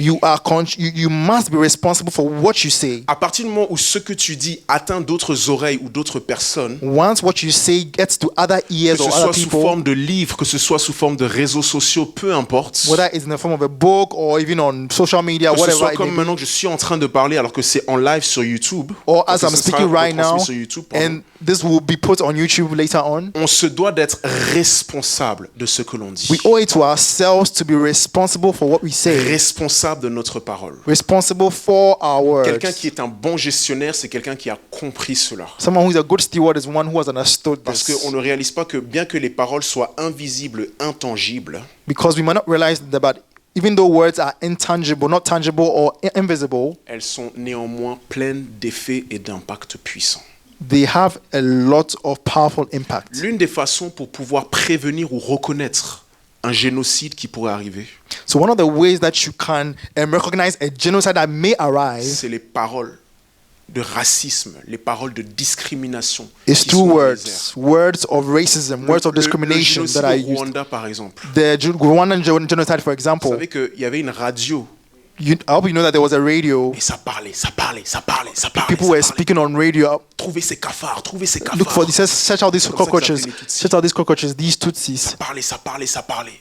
you must be responsible for what you say.
À partir du moment où ce que tu dis atteint d'autres oreilles ou d'autres personnes,
Once what you say gets to other
que
ears
ce
or
soit
other
sous
people,
forme de livres, que ce soit sous forme de réseaux sociaux, peu importe.
whether it's in the form of a book or even on social media,
Que ce
whatever
soit
it
comme
may be,
maintenant que je suis en train de parler alors que c'est en live sur YouTube.
or
parce
as
que
I'm
ce sera
speaking right
retransmis
now,
sur YouTube, pardon.
and this will be put on YouTube later on.
On se doit d'être responsable de ce que l'on dit.
We owe it to ourselves to be responsible for what we say,
Responsable de notre parole.
responsible for our words.
Quelqu'un qui est un bon gestionnaire, c'est quelqu'un qui a compris cela.
Someone who is a good steward is one who has understood
Parce
this.
qu'on ne réalise pas que bien que les paroles soient invisibles, intangibles,
Because we might not realize that even though words are intangible, not tangible or invisible,
elles sont néanmoins pleines d'effets et d'impacts puissants.
they have a lot of powerful impact.
L'une des façons pour pouvoir prévenir ou reconnaître un génocide qui pourrait arriver,
So one of the ways that you can recognize a genocide that may arise
c'est les paroles de racisme, les paroles de discrimination.
is
qui
two
sont dans les airs.
words of racism, words of
Le
discrimination
génocide
that are
au
used.
Rwanda, par exemple.
The Rwandan genocide, for
Vous
example,
savez qu'il y avait une radio
I hope you know that there was a radio.
et ça parlait, ça parlait, ça parlait, ça parlait.
People
ça
were
parlait.
speaking on radio.
Trouvez ces cafards, trouvez ces cafards.
Look for this. Search out these
Comme ça que
cockroaches.
s'appelait les Tutsis.
Search out these cockroaches. These
Ça
Tutsis.
parlait, ça parlait, ça parlait.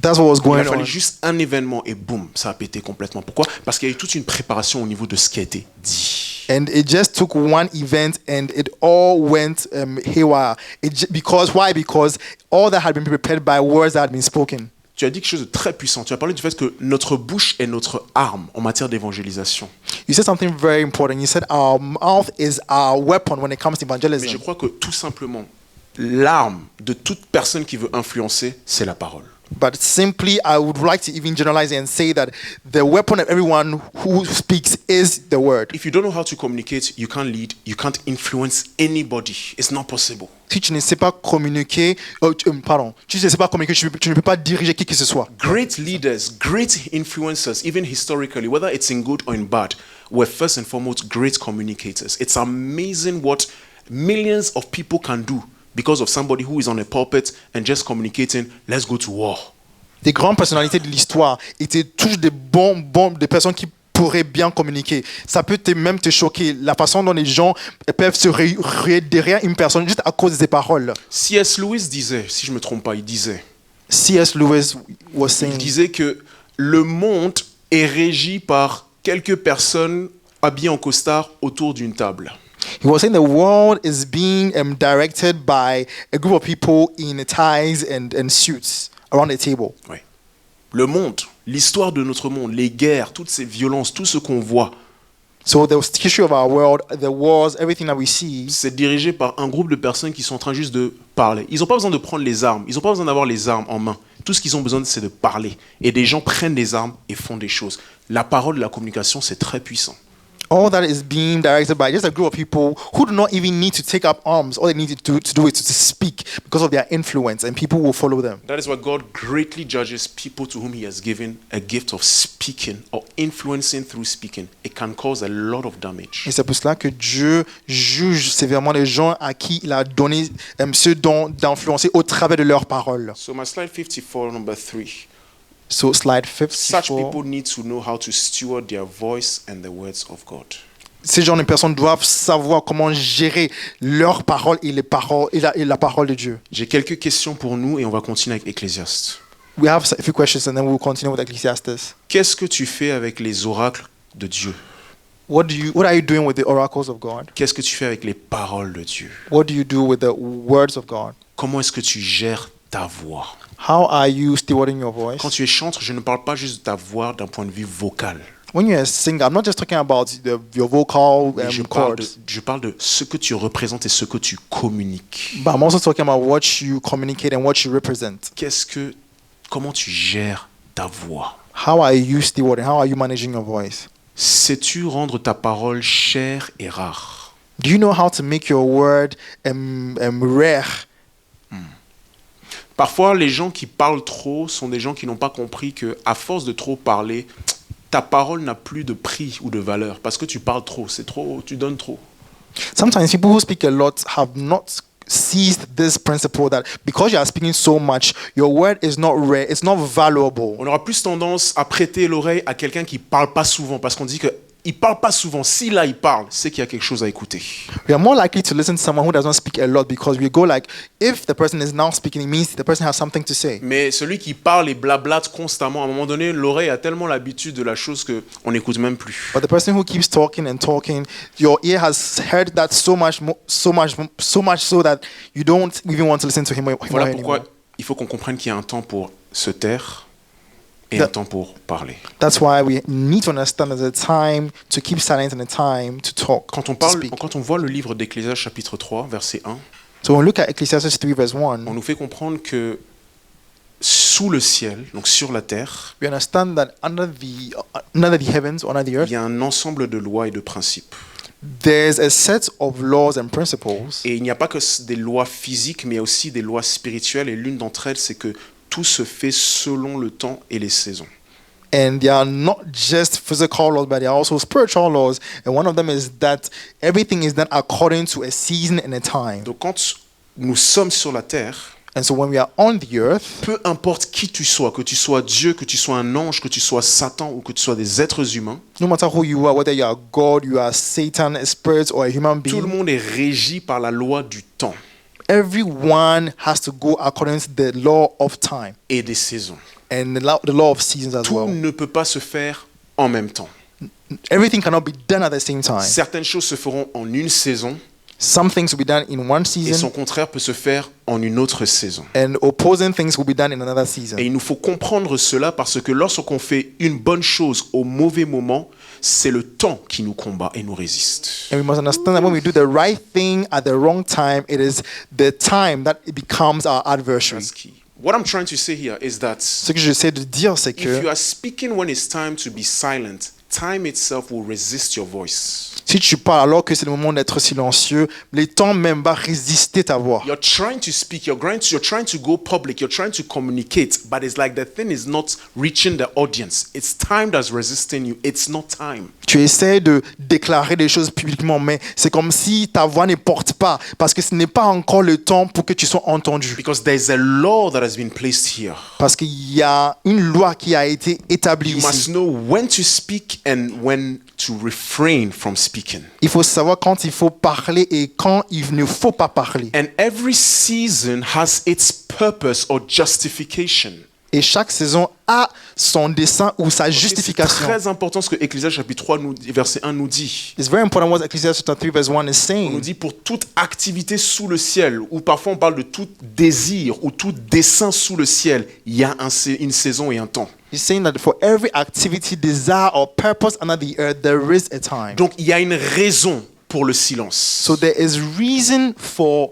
That's what was
Il
going
a fallu
on.
juste un événement et boum, ça a pété complètement. Pourquoi? Parce qu'il y a eu toute une préparation au niveau de ce qui a été dit.
And it just took one event, and it all went haywire. Because why? Because all that had been prepared by words that had been spoken.
Tu as dit quelque chose de très puissant. Tu as parlé du fait que notre bouche est notre arme en matière d'évangélisation.
You said something very important. You said our mouth is our weapon when it comes to
Mais
evangelism.
je crois que tout simplement, l'arme de toute personne qui veut influencer, c'est la parole.
But simply, I would like to even generalize it and say that the weapon of everyone who speaks is the word.
If you don't know how to communicate, you can't lead, you can't influence anybody. It's not possible.
Si tu ne sais pas communiquer, tu ne sais pas communiquer, tu ne peux pas diriger qui que ce soit.
Great leaders, great influencers, even historically, whether it's in good or in bad, were first and foremost great communicators. It's amazing what millions of people can do because of somebody who is on a pulpit and just communicating, let's go to war.
Des grandes personnalités de l'histoire étaient tous des personnes qui pourraient bien communiquer. Ça peut même te choquer, la façon dont les gens peuvent se réunir derrière une personne juste à cause de ses paroles.
C.S. Lewis disait, si je ne me trompe pas, il disait
C.S. Lewis was saying,
que le monde est régi par quelques personnes habillées en costard autour d'une table.
he was saying the world is being directed by a group of people in ties and suits around a table.
Oui. Le monde, l'histoire de notre monde, les guerres, toutes ces violences, tout ce qu'on voit,
So the history of our world, the wars, everything that we see,
c'est dirigé par un groupe de personnes qui sont en train juste de parler. Ils n'ont pas besoin de prendre les armes, ils n'ont pas besoin d'avoir les armes en main. Tout ce qu'ils ont besoin, c'est de parler. Et des gens prennent les armes et font des choses. La parole, la communication, c'est très puissant.
all that is being directed by just a group of people who do not even need to take up arms. All they need to do is to speak because of their influence, and people will follow them.
That is why God greatly judges people to whom He has given a gift of speaking or influencing through speaking. It can cause a lot of damage.
Et c'est pour cela que Dieu juge sévèrement les gens à qui il a donné ce don d'influencer au travers de leurs paroles.
So my slide 54, number 3.
So slide
Such
54.
people need to know how to steward their voice and the words of God.
Ces gens de personnes doivent savoir comment gérer leurs paroles et les paroles et la parole de Dieu.
J'ai quelques questions pour nous et on va continuer avec Ecclésiaste.
We have a few questions and then we'll continue with Ecclesiastes.
Qu'est-ce que tu fais avec les oracles de Dieu?
What are you doing with the oracles of God?
Qu'est-ce que tu fais avec les paroles de Dieu?
What do you do with the words of God?
Comment est-ce que tu gères ta voix?
How are you stewarding your voice?
Quand tu es chanteur, je ne parle pas juste de ta voix d'un point de vue vocal.
When you're a singer, I'm not just talking about your vocal
Mais je parle de ce que tu représentes et ce que tu communiques.
but I'm also talking about what you communicate and what you represent.
Comment tu gères ta voix?
How are you stewarding? How are you managing your voice?
Sais-tu rendre ta parole chère et rare?
Do you know how to make your word rare?
Parfois, les gens qui parlent trop sont des gens qui n'ont pas compris que, à force de trop parler, ta parole n'a plus de prix ou de valeur parce que tu parles trop, c'est trop, tu donnes trop.
Sometimes people who speak a lot have not seized this principle that because you are speaking so much, your word is not rare, it's not valuable.
On aura plus tendance à prêter l'oreille à quelqu'un qui parle pas souvent parce qu'on dit que il parle pas souvent. Si là il parle, c'est qu'il y a quelque chose à écouter.
We are more likely to listen to someone who does not speak a lot because we go like, if the person is now speaking, it means the person has something to say.
Mais celui qui parle et blablate constamment, à un moment donné, l'oreille a tellement l'habitude de la chose que on n'écoute même plus.
But the person who keeps talking and talking, your ear has heard that so much so that you don't even want to listen to him
Voilà
anymore.
pourquoi il faut qu'on comprenne qu'il y a un temps pour se taire et un temps pour parler.
That's why we need to understand there's a time to keep silent and a time to talk,
Quand on
to
parle,
speak.
quand on voit le livre d'Ecclésiaste chapitre 3, verset 1,
So when we look at Ecclesiastes 3 verse 1,
on nous fait comprendre que sous le ciel, donc sur la terre,
we understand that under the heavens, under the
il
earth,
y a un ensemble de lois et de principes.
there's a set of laws and principles.
Et il n'y a pas que des lois physiques, mais il y a aussi des lois spirituelles. Et l'une d'entre elles, c'est que tout se fait selon le temps et les saisons.
And they are not just physical laws, but they are also spiritual laws. And one of them is that everything is done according to a season and a time.
Donc quand nous sommes sur la terre,
And so when we are on the earth,
peu importe qui tu sois, que tu sois Dieu, que tu sois un ange, que tu sois Satan ou que tu sois des êtres humains,
no matter who you are, whether you are God, you are Satan, a spirit, or a human
tout le
being,
monde est régi par la loi du temps
everyone has to go according to the law of time
et des saisons.
and the law of seasons as
Tout
well.
ne peut pas se faire en même temps.
Everything cannot be done at the same time.
Certaines choses se feront en une saison
Some things will be done in one
et son
season,
contraire peut se faire en une autre saison.
and opposing things will be done in another season.
Et il nous faut comprendre cela parce que lorsqu'on fait une bonne chose au mauvais moment, c'est le temps qui nous combat et nous résiste.
And we must understand that when we do the right thing at the wrong time, it is the time that it becomes our adversary.
That's key. What I'm trying to say here is that
Ce que j'essaie de dire, c'est
if you
que
are speaking when it's time to be silent, time itself will resist your voice.
si tu parles alors que c'est le moment d'être silencieux, le temps même va résister ta voix.
You're trying to speak, you're trying to go public, you're trying to communicate, but it's like the thing is not reaching the audience. It's time that's resisting you. It's not time.
Tu essaies de déclarer des choses publiquement, mais c'est comme si ta voix ne porte pas, parce que ce n'est pas encore le temps pour que tu sois entendu.
Because there's a law that has been placed here.
Parce qu'il y a une loi qui a été établie
You must
ici.
know when to speak and when to refrain from speaking.
Il faut savoir quand il faut parler et quand il ne faut pas parler.
And every season has its purpose or justification.
Et chaque saison a son dessein ou sa
C'est
justification.
très important ce que Ecclésiaste chapitre 3 verset 1 nous dit.
It's very important what Ecclesiastes chapter 3 verse 1 is
On nous
saying.
dit pour toute activité sous le ciel, ou parfois on parle de tout désir ou tout dessein sous le ciel, il y a une saison et un temps.
He's saying that for every activity, desire, or purpose under the earth, there is a time.
Donc il y a une raison pour le silence.
So there is a reason for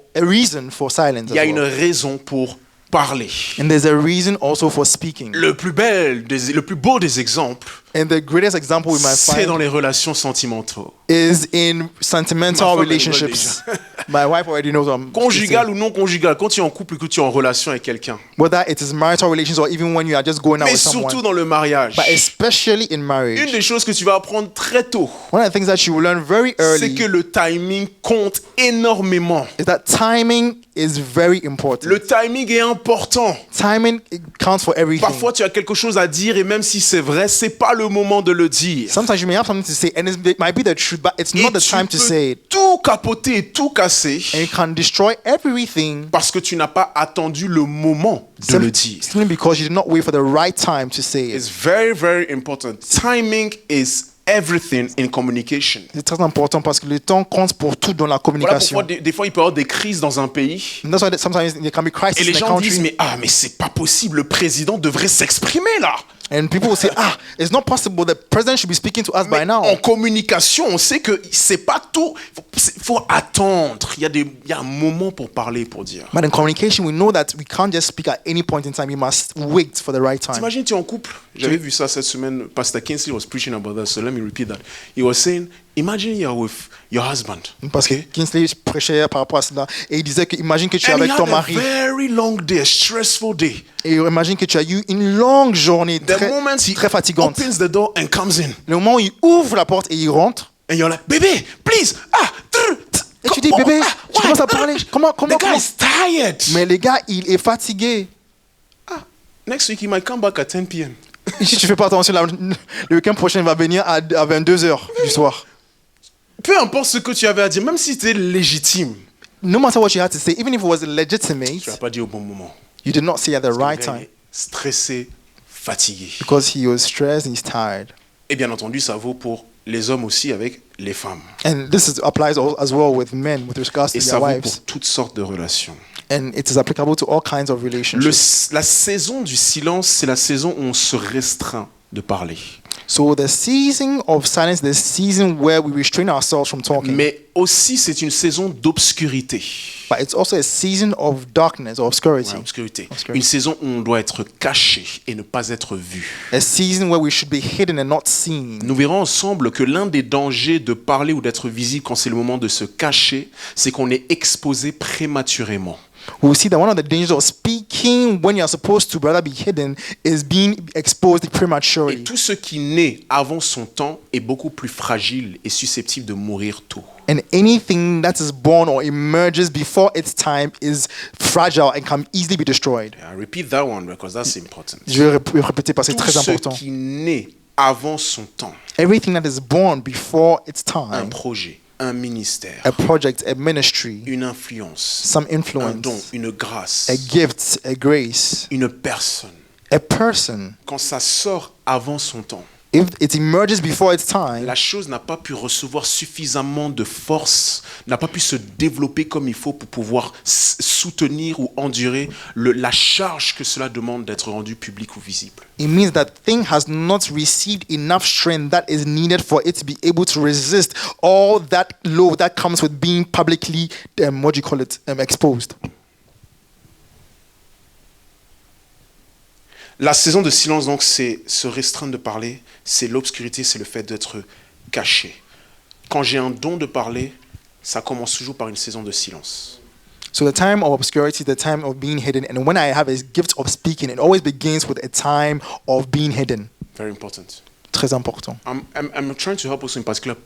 silence.
Il y a
As
une
well.
raison pour parler.
And there's a reason also for speaking.
Le plus beau des exemples,
And the greatest example we might
c'est dans
find
les relations sentimentales.
is in sentimental
Ma femme, elle
relationships. My wife already knows what I'm
Conjugal ou non conjugal, quand tu es en couple et que tu es en relation avec quelqu'un.
whether it is marital relations or even when you are just going out
Mais
with
surtout
someone.
dans le mariage.
But especially in
Une
marriage,
des choses que tu vas apprendre très tôt,
one of the things that you will learn very
c'est
early
que le timing compte énormément.
is that timing is very important.
Le timing est important.
Timing it counts for everything.
Parfois, tu as quelque chose à dire et même si c'est vrai, c'est pas le moment de le dire.
Sometimes you may have something to say, and it might be the truth, but it's
Et
not the
tu
time to
peux
say it.
tout capoter et tout casser
And you can destroy everything
parce que tu n'as pas attendu le moment de le dire.
simply because you did not wait for the right time to say it.
It's very, very important. Timing is everything in communication.
C'est très important parce que le temps compte pour tout dans la
Voilà
communication.
pourquoi des fois il peut y avoir des crises dans un pays
And that's why sometimes there can be
et
crisis
les
in a
gens disent
country.
mais c'est pas possible, le président devrait s'exprimer là.
And people will say, it's not possible. The president should be speaking to us
Mais
by now.
en communication, on sait que c'est pas tout. Faut attendre. Il y a un moment pour parler, pour dire.
But in communication, we know that we can't just speak at any point in time. We must wait for the right time.
T'imagines, tu es en couple. J'avais vu ça cette semaine. Pastor Kinsley was preaching about that, so let me repeat that. He was saying, imagine you're with your husband.
Parce que Kinsley prêchait par rapport à cela. Et il disait que imagine que tu es
And he
avec ton
had a
mari.
very long day, a stressful day.
Et imagine que tu as eu une longue journée
The moment he
très fatigante.
opens the door and comes in,
Le moment où il ouvre la porte et il rentre,
and you're like, baby, please,
et tu dis, bébé, tu commences à parler. Comment?
The guy is tired.
Mais le gars, il est fatigué.
Next week he might come back at 10 p.m.
Et si tu fais pas attention, le week-end prochain, il va venir à 22h du soir.
Peu importe ce que tu avais à dire, même si c'était légitime,
No matter what you had to say, even if it was
tu
legitimate,
l'as pas dit au bon moment.
you did not say at the right
Le gars, il
time.
est stressé, fatigué.
Because he was stressed and he's tired.
Et bien entendu, ça vaut pour les hommes aussi avec les femmes.
And applies as well with men with regards to
Et ça
their
vaut
wives.
pour toutes sortes de relations.
And it is applicable to all kinds of relationships.
La saison du silence, c'est la saison où on se restreint de parler.
So the season of silence, the season where we restrain ourselves from talking,
Mais aussi, c'est une saison d'obscurité.
but it's also a season of darkness or obscurity.
Ouais, obscurité.
Obscurity.
Une saison où on doit être caché et ne pas être vu.
A season where we should be hidden and not seen.
Nous verrons ensemble que l'un des dangers de parler ou d'être visible quand c'est le moment de se cacher, c'est qu'on est exposé prématurément.
We'll see that one of the dangers of speaking when you're supposed to rather be hidden is being exposed
Et
prematurely.
tout ce qui naît avant son temps est beaucoup plus fragile et susceptible de mourir tôt.
And anything that is born or emerges before its time is fragile and can easily be destroyed.
I repeat that one because that's important.
Je vais répéter parce que c'est
Tout
très
ce
important.
qui naît avant son temps,
Everything that is born before its
un
time,
projet, un ministère,
a project, a ministry,
une influence,
some
un
influence,
don, une grâce,
a gift, a grace,
une personne,
a person,
quand ça sort avant son temps,
if it emerges before its time,
la chose n'a pas pu recevoir suffisamment de force, n'a pas pu se développer comme il faut pour pouvoir soutenir ou endurer la charge que cela demande d'être rendu public ou visible.
it means that thing has not received enough strength that is needed for it to be able to resist all that load that comes with being publicly, exposed.
La saison de silence, donc, c'est se restreindre de parler, c'est l'obscurité, c'est le fait d'être caché. Quand j'ai un don de parler, ça commence toujours par une saison de silence.
So the time of obscurity, the time of being hidden, and when I have a gift of speaking, it always begins with a time of being hidden.
Very important.
Très important.
I'm trying to help also in particular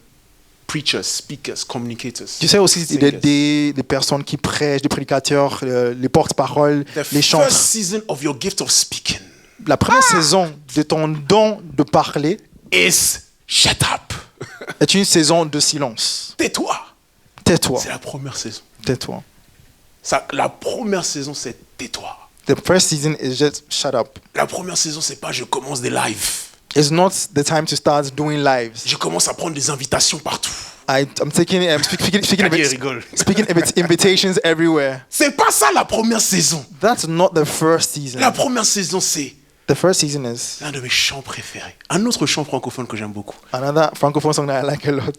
preachers, speakers, communicators.
Tu sais aussi
singers.
des personnes qui prêchent, des prédicateurs, les porte-paroles,
The
les chanteurs.
first season of your gift of speaking
La première saison de ton don de parler
is shut up.
est une saison de silence.
Tais-toi.
Tais-toi,
C'est la première saison.
tais-toi.
La première saison, c'est tais-toi.
The first season is just shut up.
La première saison, c'est pas je commence des lives.
It's not the time to start doing lives.
Je commence à prendre des invitations partout.
I'm taking
Quelqu'un rigole.
speaking invitations everywhere.
C'est pas ça la première saison.
That's not the first season.
La première saison, c'est
The first season is
l'un de mes chants préférés. Un autre chant francophone que j'aime beaucoup.
another francophone song that I like a lot.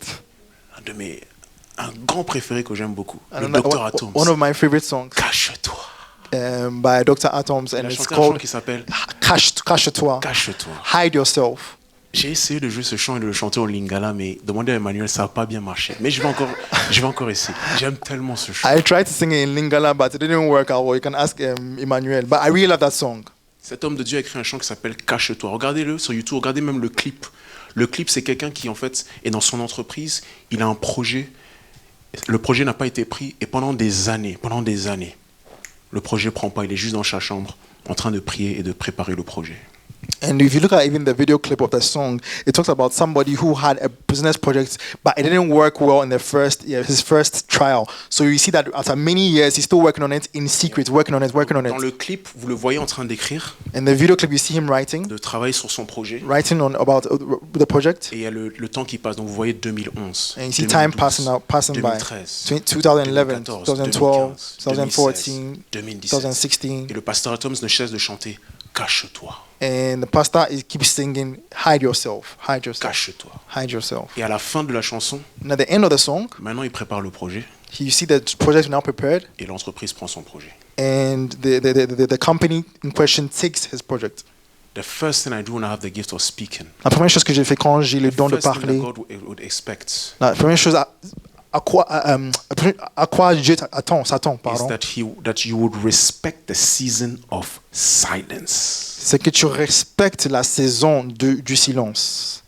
Un grand préféré que j'aime beaucoup. Le
Another-
Dr Atoms.
one of my favorite songs
Cache-toi.
by Dr. Atoms,
Il
and
a
it's
chanté un chant
called
qui s'appelle
Cache-toi.
Cache-toi.
Hide yourself.
J'ai essayé de jouer ce chant et de le chanter au lingala, mais demandez à Emmanuel, ça n'a pas bien marché. Mais je vais encore essayer. J'aime tellement ce chant.
I tried to sing it in Lingala, but it didn't work out. Well, you can ask Emmanuel. But I really love that song.
Cet homme de Dieu a écrit un chant qui s'appelle Cache-toi. Regardez-le sur YouTube, regardez même le clip. Le clip, c'est quelqu'un qui, en fait, est dans son entreprise, il a un projet. Le projet n'a pas été pris et pendant des années, le projet ne prend pas. Il est juste dans sa chambre en train de prier et de préparer le projet.
And if you look at even the video clip of the song, it talks about somebody who had a business project, but it didn't work well in his first trial. So you see that after many years, he's still working on it in secret, working on it.
Dans le clip, vous le voyez en train d'écrire,
In the video clip, you see him writing
de travailler sur son projet.
about the project.
Et il y a le temps qui passe. Donc vous voyez 2011,
And you see time
2012,
passing by.
2013,
2011, 2012,
2014,
2014,
2017.
2016.
Et le pasteur Atoms ne cesse de chanter Cache-toi,
And the pastor keeps singing, hide yourself, hide yourself,
cache-toi.
hide yourself.
Et à la fin de la chanson,
And at the end of the song,
maintenant il prépare le projet
you see the project is now prepared,
et l'entreprise prend son projet.
and the company in question takes his project.
The first thing I do when I have the gift of speaking,
La première chose que j'ai fait quand j'ai le don de
first thing that
parler,
God would expect
la première chose à quoi Dieu s'attend,
is
pardon,
that you would respect the season of silence.
c'est que tu respectes la saison du silence.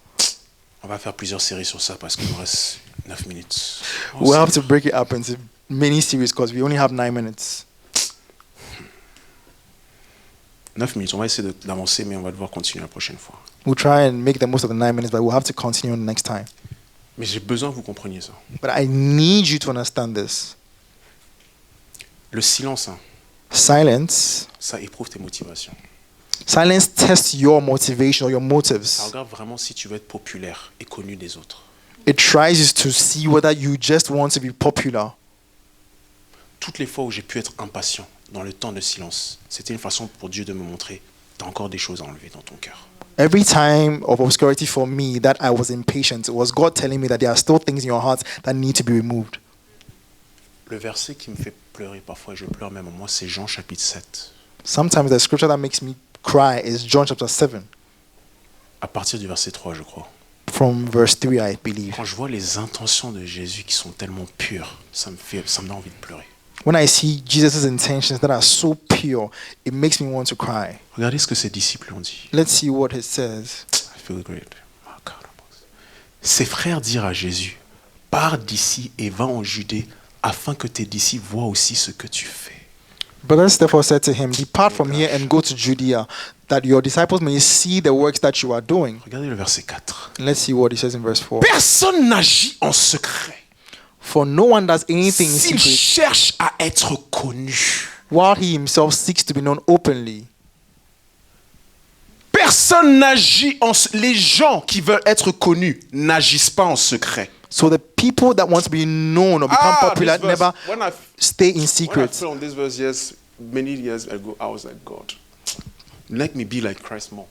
On va faire plusieurs séries sur ça parce qu'il nous reste 9 minutes.
We'll have to break it up into many series because we only have 9 minutes.
9 minutes, on va essayer d'avancer, mais on va devoir continuer la prochaine fois.
We'll try and make the most of the 9 minutes, but we'll have to continue next time.
Mais j'ai besoin que vous compreniez ça.
But I need you to understand this.
Le silence, hein,
Silence.
ça éprouve tes motivations.
Silence tests your motivation or your
Ça
motives.
regarde vraiment si tu veux être populaire et connu des autres.
It tries to see whether you just want to be popular.
Toutes les fois où j'ai pu être impatient dans le temps de silence, c'était une façon pour Dieu de me montrer tu as encore des choses à enlever dans ton cœur.
Every time of obscurity for me that I was impatient, it was God telling me that there are still things in your heart that need to be removed.
Le verset qui me fait pleurer parfois, et je pleure même moi, c'est Jean chapitre 7.
Sometimes the scripture that makes me cry is John chapter 7,
À partir du verset 3, je crois.
from verse 3, I believe.
Quand je vois les intentions de Jésus qui sont tellement pures, ça me donne envie de pleurer.
When I see Jesus' intentions that are so pure, it makes me want to cry.
Regardez ce que ses disciples ont dit.
Let's see what it says.
I feel great. Ses frères dirent à Jésus, pars d'ici et va en Judée, afin que tes disciples voient aussi ce que tu fais.
Brothers therefore said to him, depart from here and go to Judea, that your disciples may see the works that you are doing.
Regardez le verset 4.
Let's see what he says in verse 4.
Personne n'agit en secret.
For no one does anything in
S'il
secret,
cherche à être connu.
while he himself seeks to be known openly.
Personne n'agit en les gens qui veulent être connus n'agissent pas en secret.
So the people that want to be known or become popular
this verse,
never
when I
stay in
When I
secret.
fell on this verse many years ago, I was like, God, let me be like Christ more.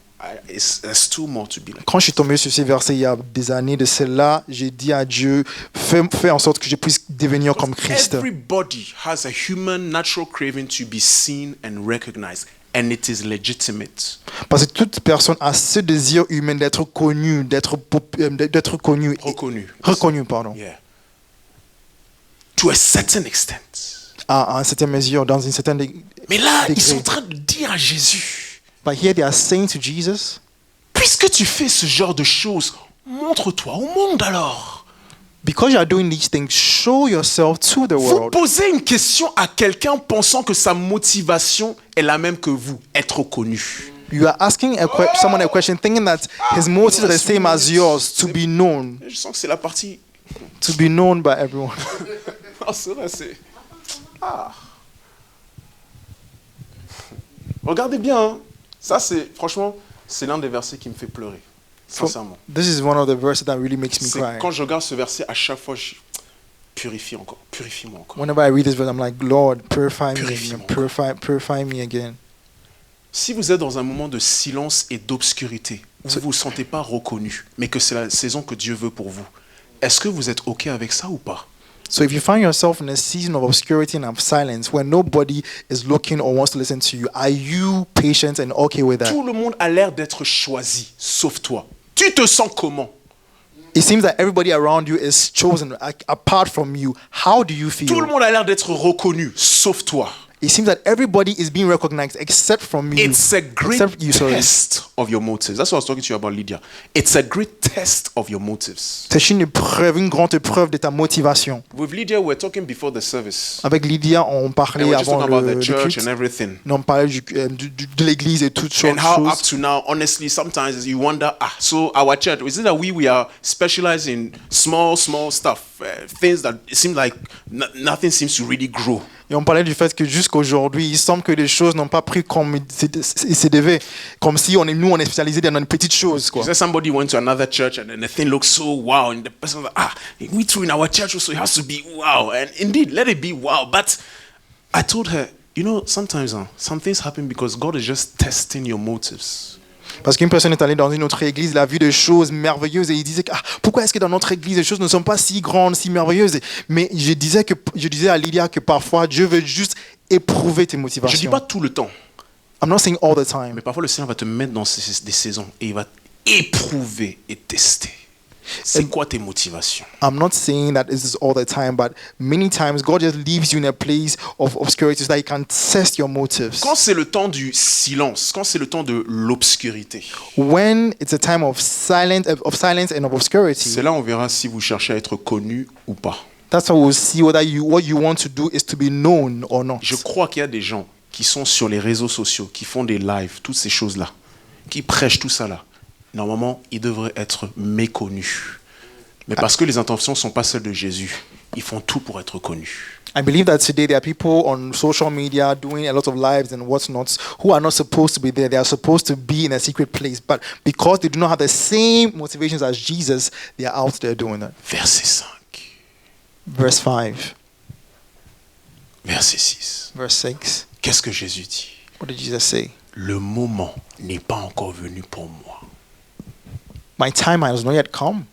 There's too more to be like.
Quand je suis tombé sur ces versets il y a des années de cela, j'ai dit à Dieu, fais en sorte que je puisse devenir comme Christ.
Everybody has a human natural craving to be seen and recognized, and it is legitimate.
Parce que toute personne a ce désir humain d'être connu, d'être connu, reconnu, pardon,
Yeah. To a certain extent.
à une certaine mesure, dans une certaine
Mais là, ils
degré.
sont en train de dire à Jésus,
But here they are saying to Jesus,
puisque tu fais ce genre de choses, montre-toi au monde alors.
because you are doing these things, show yourself to the
Vous
world.
posez une question à quelqu'un pensant que sa motivation est la même que vous, être connu.
You are asking someone a question, thinking that his motives are the same as yours, to be known,
Je sens que c'est la partie...
to be known by everyone.
Ah, c'est vrai, c'est... Ah. Regardez bien, hein. Ça c'est, franchement, c'est l'un des versets qui me fait pleurer, sincèrement.
This is one of the verses that really makes me
C'est
cry.
quand je regarde ce verset, à chaque fois, je purifie encore, purifie-moi encore.
Whenever I read this verse, I'm like, Lord, purify me,
Purifie-moi.
again, purify me again.
Si vous êtes dans un moment de silence et d'obscurité, où vous ne vous sentez pas reconnu, mais que c'est la saison que Dieu veut pour vous, est-ce que vous êtes OK avec ça ou pas?
So if you find yourself in a season of obscurity and of silence where nobody is looking or wants to listen to you, are you patient and okay with that?
Tout le monde a l'air d'être choisi, sauf toi. Tu te sens comment?
It seems that everybody around you is chosen apart from you. How do you
Tout le
feel?
monde a l'air d'être reconnu, sauf toi.
It seems that everybody is being recognized except from you.
It's a great
Except you, sorry.
test of your motives. That's what I was talking to you about, Lydia. It's a great test of your motives.
C'est une épreuve, une grande épreuve de ta motivation.
With Lydia, we were talking before the service.
Avec Lydia, on
And
parlait
we were just
avant
talking about
le
the church
culte.
and everything.
On parlait de l'église et toutes
And how up
choses.
to now, honestly, sometimes you wonder, so our church, is it that we are specialized in small stuff, things that it seems like nothing seems to really grow.
Et on parlait du fait que jusqu'aujourd'hui, il semble que les choses n'ont pas pris comme il se devait. Comme si on est spécialisé dans une petite chose, quoi.
You say somebody went to another church and then the thing looks so wow, and the person was like, we too in our church also it has to be wow. And indeed, let it be wow. But I told her, sometimes some things happen because God is just testing your motives.
Parce qu'une personne est allée dans une autre église, elle a vu des choses merveilleuses et il disait que, pourquoi est-ce que dans notre église les choses ne sont pas si grandes, si merveilleuses? Mais je disais à Lydia que parfois Dieu veut juste éprouver tes
Je
motivations.
dis pas tout le temps,
I'm not saying all the time.
mais parfois le Seigneur va te mettre dans des saisons et il va éprouver et tester. C'est quoi tes motivations?
I'm not saying that this is all the time, but many times God just leaves you in a place of obscurity so that He can test your motives.
Quand c'est le temps du silence, quand c'est le temps de l'obscurité,
When it's a time of silence and of obscurity,
c'est là on verra si vous cherchez à être connu ou pas.
that's how we'll see whether what you want to do is to be known or not.
Je crois qu'il y a des gens qui sont sur les réseaux sociaux, qui font des lives, toutes ces choses-là, qui prêchent tout ça là. Normalement, ils devraient être méconnus. Mais parce que les intentions ne sont pas celles de Jésus, ils font tout pour être connus.
I believe that today there are people on social media doing a lot of lives and whatnot who are not supposed to be there. They are supposed to be in a secret place. But because they do not have the same motivations as Jesus, they are out there doing it.
Verset 5,
Verse 5,
verset 6.
verse 6.
Qu'est-ce que Jésus dit?
What did Jesus say?
le moment n'est pas encore venu pour moi.
My time has not yet come.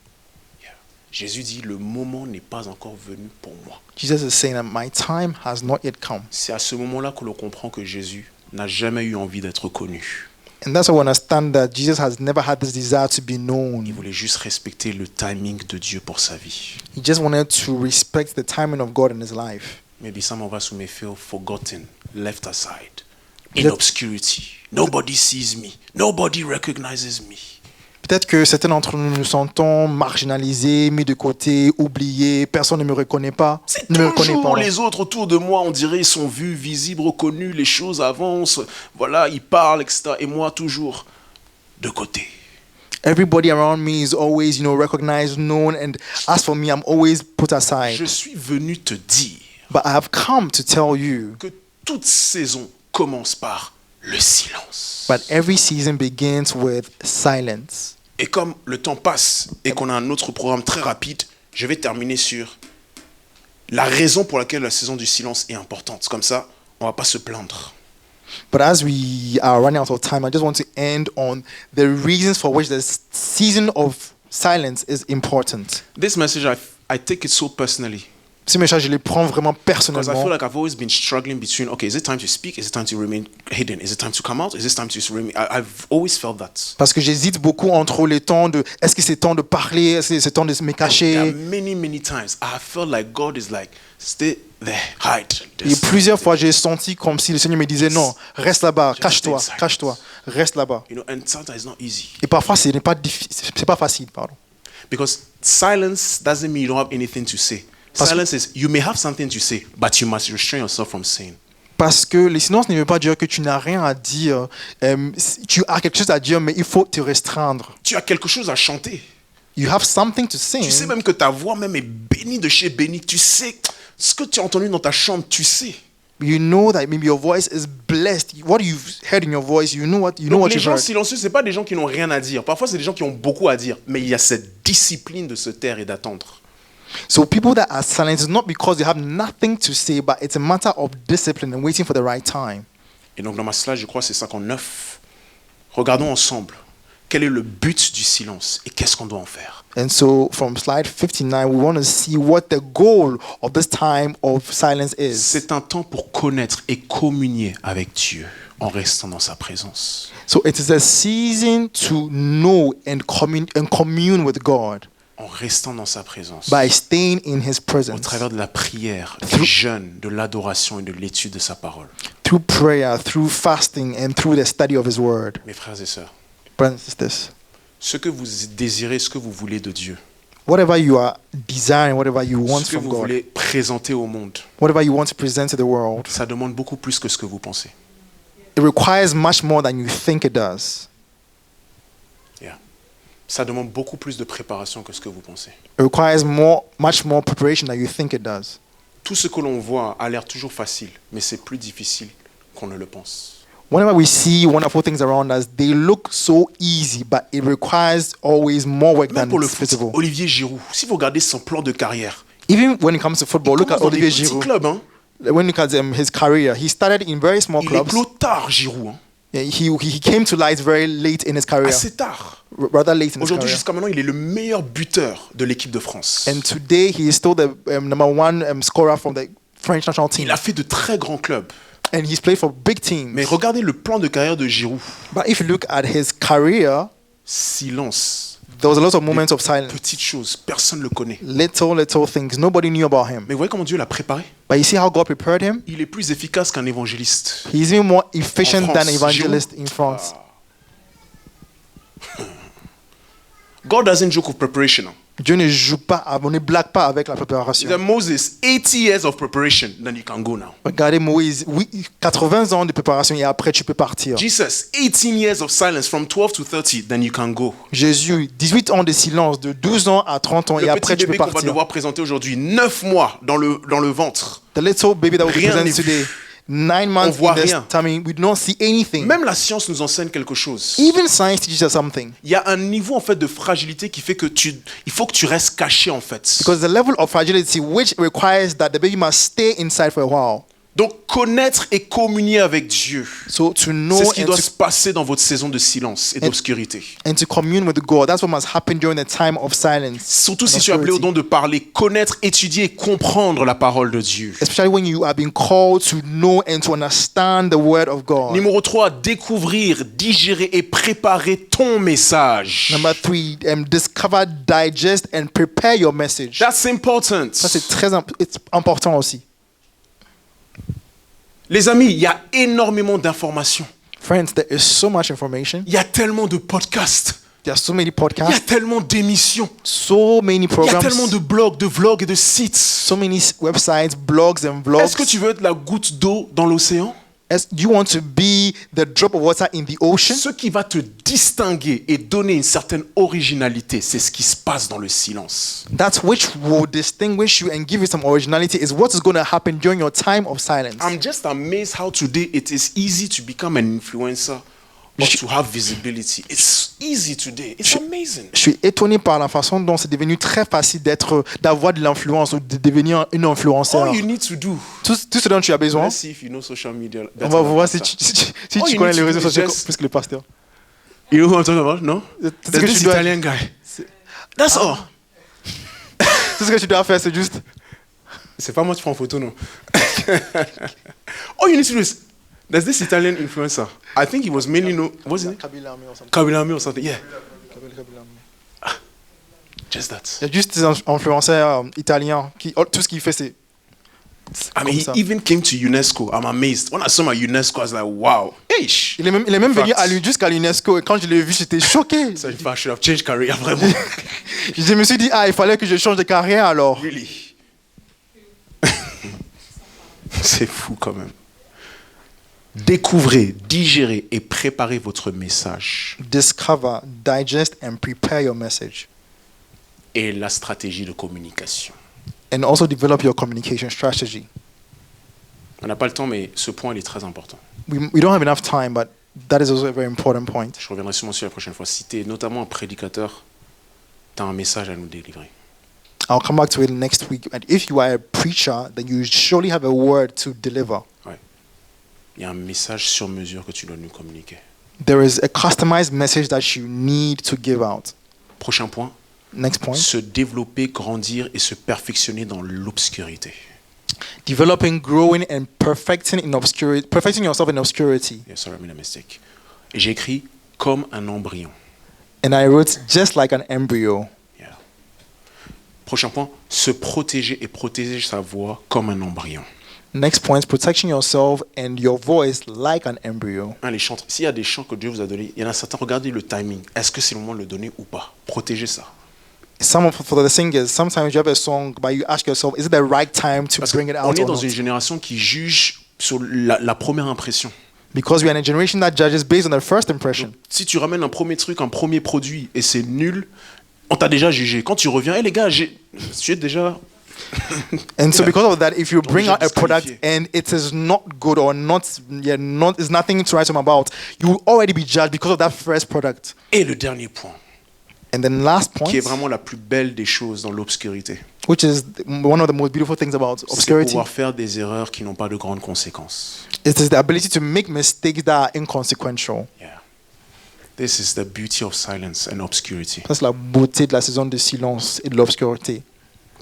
Jésus dit, le moment n'est pas encore venu pour moi.
Jesus is saying that my time has not yet come.
C'est à ce moment-là que l'on comprend que Jésus n'a jamais eu envie d'être connu.
And that's why we understand that Jesus has never had this desire to be
Il
known.
voulait juste respecter le timing de Dieu pour sa vie.
He just wanted to respect the timing of God in his life.
Maybe some of us who may feel forgotten, left aside, in
Peut-être-
obscurity. Nobody sees me. Nobody recognizes me.
Peut-être que certains d'entre nous nous sentons marginalisés, mis de côté, oubliés, personne ne me reconnaît pas.
C'est
Ne me reconnaît
toujours
pas.
les autres autour de moi, on dirait, ils sont vus, visibles, reconnus, les choses avancent, voilà, ils parlent, etc. Et moi, toujours de côté.
Everybody around me is always, recognized, known, and as for me, I'm always put aside.
Je suis venu te dire
But I have come to tell you,
que toute saison commence par le silence.
but every season begins with silence.
Et comme le temps passe et qu'on a un autre programme très rapide, je vais terminer sur la raison pour laquelle la saison du silence est importante. Comme ça, on ne va pas se plaindre.
But as we are running out of time, I just want to end on the reasons for which the season of silence is important.
This message, I take it so personally.
Ce message, je le prends vraiment
Because I
personnellement.
feel like I've always been struggling between, okay, is it time to speak? Is it time to remain hidden? Is it time to come out? Is it time to remain? I've always felt that.
Parce que j'hésite beaucoup entre les temps de est-ce que c'est temps de parler, est-ce que c'est temps de se me
There are
cacher.
many times I have felt like God is like, stay there, hide.
Et plusieurs fois, j'ai senti comme si le Seigneur me disait non, reste là-bas,
Just
cache-toi,
stay in
cache-toi, reste là-bas.
And sometimes it's not easy.
Et parfois, c'est pas facile, pardon.
Because silence doesn't mean you don't have anything to say.
Parce-
Silence is, you may have something to say, but you must restrain yourself from saying.
Parce que le silence ne veut pas dire que tu n'as rien à dire. Tu as quelque chose à dire, mais il faut te restreindre.
Tu as quelque chose à chanter.
You have something to sing.
Tu sais même que ta voix même est bénie de chez béni. Tu sais ce que tu as entendu dans ta chambre, tu sais.
You know that maybe your voice is blessed. What you've heard in your voice, you know what
Donc les
you've
gens
heard.
silencieux, c'est pas des gens qui n'ont rien à dire. Parfois, c'est des gens qui ont beaucoup à dire. Mais il y a cette discipline de se taire et d'attendre.
So people that are silent is not because they have nothing to say, but it's a matter of discipline and waiting for the right time.
Et donc dans ma slide, je crois que c'est 59. Regardons ensemble quel est le but du silence et qu'est-ce qu'on doit en faire.
And so from slide 59, we want to see what the goal of this time of silence is.
C'est un temps pour connaître et communier avec Dieu en restant dans sa présence.
So it is a season to know and commune with God
En restant dans sa présence.
by staying in His
Au
presence
travers de la prière, du jeûne, de l'adoration et de l'étude de sa parole.
through prayer, through fasting, and through the study of His Word.
Mes frères et sœurs,
Brothers and sisters,
ce que vous désirez, ce que vous voulez de Dieu,
whatever you are desiring, whatever you want
ce que
from
vous
God,
voulez présenter au monde,
whatever you want to present to the world,
ça demande beaucoup plus que ce que vous pensez.
it requires much more than you think it does.
Ça demande beaucoup plus de préparation que ce que vous pensez.
It requires much more preparation than you think it does.
Tout ce que l'on voit a l'air toujours facile, mais c'est plus difficile qu'on ne le pense.
Whenever we see wonderful things around us, they look so easy, but it requires always more work
Même
than
pour le
is
foot,
visible.
Olivier Giroud, si vous regardez son plan de carrière,
Even when it comes to football,
il
look at
commence dans des
Olivier
petits
Giroud.
clubs. Hein.
When you look at his career, he started in very small
Il
clubs.
éclot tard, Giroud. Hein.
He came to light very late in his career,
Assez tard.
rather late in his
Aujourd'hui,
career.
jusqu'à maintenant, il est le meilleur buteur de l'équipe de France.
And today, he is still the number one scorer from the French national team.
Il a fait de très grands clubs.
And he's played for big teams.
Mais regardez le plan de carrière de Giroud.
But if you look at his career,
Silence.
there was a lot of moments of silence.
Petites choses, personne ne le connaît.
Little things. Nobody knew about him.
Mais vous voyez comment Dieu l'a préparé?
But you see how God prepared him?
Il est plus efficace qu'un évangéliste.
He's even more efficient
En
than
France,
evangelist
Giroud.
in France.
God doesn't joke with preparation. Hein.
Dieu ne joue pas, on ne blague pas avec la préparation.
That Moses, 80 years of preparation, then you can go now.
Regardez Moïse, oui, 80 ans de préparation et après tu peux partir.
Jesus, 18 years of silence from 12 to 30, then you can go.
Jésus, 18 ans de silence, de 12 ans à 30 ans et
Le
après
petit
tu peux
bébé qu'on va
partir.
devoir présenter aujourd'hui, 9 mois dans le ventre.
The little baby that we
Rien
present
n'est
today,
vu.
9 months
voit
in this
rien.
tummy, we don't see anything.
Même la science nous enseigne quelque chose.
Even science teaches us something.
Il y a un niveau en fait de fragilité qui fait que il faut que tu restes caché en fait.
Because the level of fragility which requires that the baby must stay inside for a while.
Donc, connaître et communier avec Dieu,
So to know
c'est ce qui
and
doit
to,
se passer dans votre saison de silence et d'obscurité.
and to commune with God, that's what must happen during the time of silence.
Surtout
and
si tu es appelé au
obscurity.
don de parler, connaître, étudier et comprendre la parole de Dieu.
Especially when you are being called to know and to understand the word of God.
Numéro 3, découvrir, digérer et préparer ton message.
Number 3, discover, digest, and prepare your message.
That's important.
Ça, c'est it's important aussi.
Les amis, il y a énormément d'informations.
Friends, there is so much information.
Il y a tellement de podcasts.
There are so many
Il y a
podcasts,
tellement d'émissions.
so many
Il y a tellement
programs,
de blogs, de vlogs et de sites.
so many websites, blogs, and vlogs.
Est-ce que tu veux être la goutte d'eau dans l'océan?
Do you want to be the drop of water in the ocean?
Ce qui va te distinguer et donner une certaine originalité, c'est ce qui se passe dans le silence.
That which will distinguish you and give you some originality is what is going to happen during your time of silence.
I'm just amazed how today it is easy to become an influencer or to have visibility. It's easy today. It's amazing.
Je suis étonné par la façon dont c'est devenu très facile d'avoir de l'influence ou de devenir une influenceur.
All you need to do,
Tout ce dont tu as besoin,
let's see if you know social media.
on va voir si tu
All you
connais
need
les
to
réseaux
do is
sociaux
just-
plus que le pasteur.
You know who I'm talking about? No?
Tout ce
There's
que
this
tu dois-
Italian guy. That's all.
Tout ce que tu dois faire, c'est juste.
C'est pas moi qui prends en photo, non. All you need to do is, there's this Italian influencer. I think he was mainly known, what's his name? Kabilami or something. Yeah, just that.
Il y a juste des influenceurs italiens qui tout ce qu'il fait, c'est.
I mean, he
ça.
even came to UNESCO. I'm amazed. When I saw my UNESCO, I was like, wow. Eish.
Il est même venu
Facts.
jusqu'à l'UNESCO et quand je l'ai vu, j'étais choqué.
So if I should have changed career, vraiment.
Je me suis dit, il fallait que je change de carrière alors.
Really? C'est fou quand même. Découvrez, digérez et préparez votre message
Discover, digest, and prepare your message.
et la stratégie de communication.
And also develop your communication strategy.
On n'a pas le temps, mais ce point il est très important.
We don't have enough time, but that is also a very important point.
Je reviendrai sûrement sur la prochaine fois. Si tu es notamment un prédicateur, tu as un message à nous délivrer.
I'll come back to it next week. And if you are a preacher, then you surely have a word to deliver.
Il y a un message sur mesure que tu dois nous communiquer.
There is a customized message that you need to give out.
Prochain point,
Next point.
se développer, grandir et se perfectionner dans l'obscurité.
Developing, growing, and perfecting yourself in obscurity.
Yeah, sorry, I made a mistake. Et j'ai écrit comme un embryon.
And I wrote just like an embryo.
Yeah. Prochain point, se protéger et protéger sa voix comme un embryon.
Next point, protecting yourself and your voice like an embryo.
Les chants, s'il y a des chants que Dieu vous a donnés, il y en a certains, regardez le timing. Est-ce que c'est le moment de le donner ou pas? Protégez ça.
For the singers, sometimes you have a song, but you ask yourself, is it the right time to
Parce
bring it
qu'on
out
est
or
dans
not?
une génération qui juge sur la première impression.
Because we are in a generation that judges based on their first impression.
Si tu ramènes un premier truc, un premier produit et c'est nul, on t'a déjà jugé. Quand tu reviens, les gars, tu es déjà...
And so because of that, if you bring
déjà
out a product
disqualifié.
and it is not good or is nothing to write home about, you will already be judged because of that first product.
Et le dernier point,
And then last point,
qui est vraiment la plus belle des choses dans l'obscurité,
which is one of the most beautiful things about
c'est
obscurity,
pouvoir faire des erreurs qui n'ont pas de grandes conséquences.
it is the ability to make mistakes that are inconsequential.
Yeah. This is the beauty of silence and obscurity.
Ça, c'est la beauté de la saison de silence et de l'obscurité.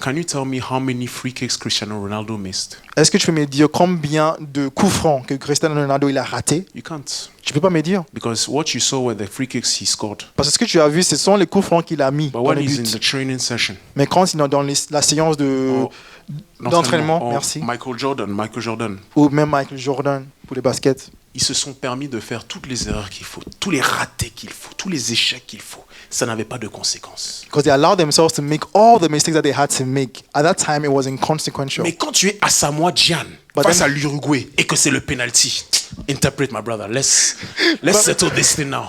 Can you tell me how many free kicks Cristiano Ronaldo missed?
Est-ce que tu peux me dire combien de coups francs que Cristiano Ronaldo il a raté?
You can't.
Tu peux pas me dire.
Because what you saw were the free kicks he scored.
Parce que ce que tu as vu, ce sont les coups francs qu'il a mis
But
dans
when
les
he's
buts.
in the training session,
Mais quand il est dans la séance d'entraînement,
or
merci,
Michael Jordan,
ou même Michael Jordan pour les baskets,
ils se sont permis de faire toutes les erreurs qu'il faut, tous les ratés qu'il faut, tous les échecs qu'il faut. Ça n'avait pas de conséquences.
because they allowed themselves to make all the mistakes that they had to make. At that time, it was inconsequential.
Mais quand tu es Asamoah Gyan
But
face
then-
à l'Uruguay et que c'est le penalty, interpret my brother. Let's settle this thing now.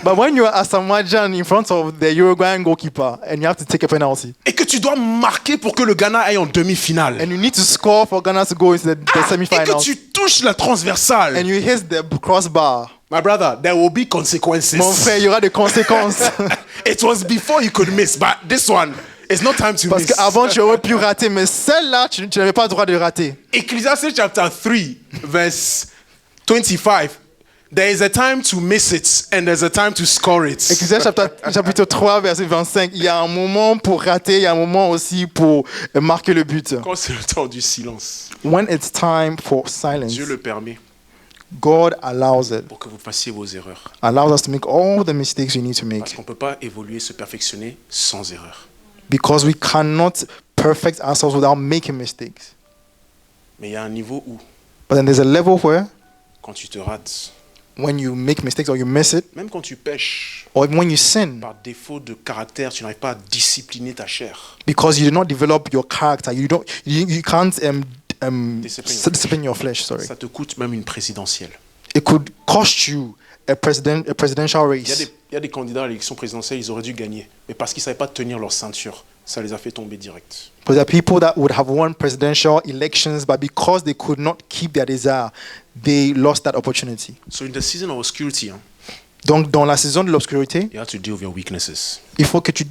But when you're Asamoah Gyan in front of the Uruguayan goalkeeper and you have to take a penalty,
Et que tu dois marquer pour que le Ghana aille en demi-finale.
and you need to score for Ghana to go into the
Et que
semi-finals,
tu touches la transversale.
and you hit the crossbar,
My brother, there will be consequences.
mon frère, il y aura des conséquences.
It was before you could miss, but this one, It's not time to
Parce
miss.
qu'avant, tu aurais pu rater, mais celle-là, tu n'avais pas le droit de rater.
Ecclesiastes chapter 3, verse 25. There is a time to miss it and there's a time to score it.
Ecclésiaste chapitre 3, verset 25. Il y a un moment pour rater, il y a un moment aussi pour marquer le but.
Quand c'est le temps du silence,
When it's time for silence,
Dieu le permet
God allows it.
pour que vous fassiez vos erreurs.
Allows us to make all the mistakes we need to
Parce
make.
qu'on ne peut pas évoluer, se perfectionner sans erreur.
Because we cannot perfect ourselves without making mistakes.
Mais il y a un niveau où,
But then there's a level where
quand tu te rates,
when you make mistakes or you miss it,
même quand tu pêches,
or even when you sin,
par défaut de caractère, tu n'arrives pas à discipliner ta chair.
because you did not develop your character, you can't discipline your flesh. Sorry,
Ça te coûte même une présidentielle.
it could cost you a presidential
Il y a
race.
il y a des candidats à l'élection présidentielle, ils auraient dû gagner. Mais parce qu'ils ne savaient pas tenir leur ceinture, ça les a fait tomber direct.
But there are people that would have won presidential elections, but because they could not keep their desire, they lost that opportunity.
So in the season of obscurity,
Donc, dans la saison de l'obscurité,
you have to deal with your weaknesses.
il faut que tu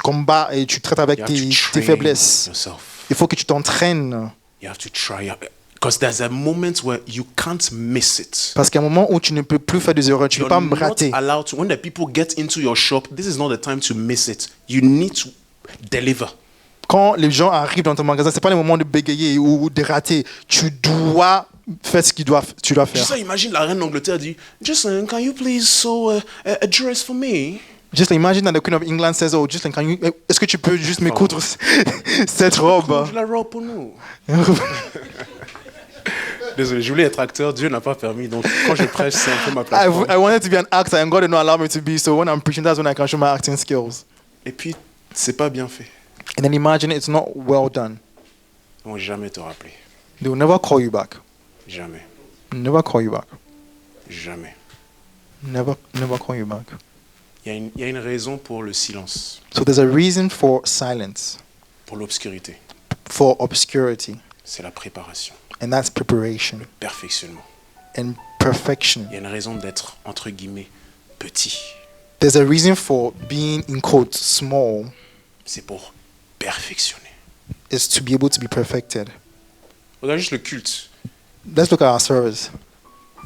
combats et tu traites avec
You have to
tes
train
faiblesses.
yourself.
Il faut que tu t'entraînes.
You have to try. Because there's a moment where you can't miss it.
Parce qu'à un moment où tu ne peux plus faire des erreurs, tu ne
You're
peux pas
not
rater.
allowed to. When the people get into your shop, this is not the time to miss it. You need to deliver.
Quand les gens arrivent dans ton magasin, ce n'est pas le moment de bégayer ou de rater. Tu dois faire ce que tu dois faire.
Juste là, imagine la reine d'Angleterre dit, Jocelyn, can you please sew a dress for me?
Just imagine that the Queen of England says, "Oh, Jocelyn, est-ce que tu peux juste me coudre cette robe?"
Je la robe pour nous. Désolé, je voulais être acteur, Dieu n'a pas permis, donc quand je prêche, c'est un peu ma plateforme.
I wanted to be an actor, and God did not allow me to be. So when I'm preaching, that's when I can show my acting skills.
Et puis, c'est pas bien fait.
And then imagine it's not well done.
Ils vont jamais te rappeler.
They will never call you back.
Jamais.
Never call you back.
Jamais.
Never call you back.
Il y a une raison pour le silence,
So there's a reason for silence,
pour l'obscurité.
for obscurity,
C'est la préparation,
and that's preparation
le perfectionnement.
and perfection.
Il y a une raison d'être, entre guillemets, petit.
There's a reason for being, in quotes, small,
C'est pour perfectionner.
is to be able to be perfected.
Regarde juste le culte.
Let's look at our service.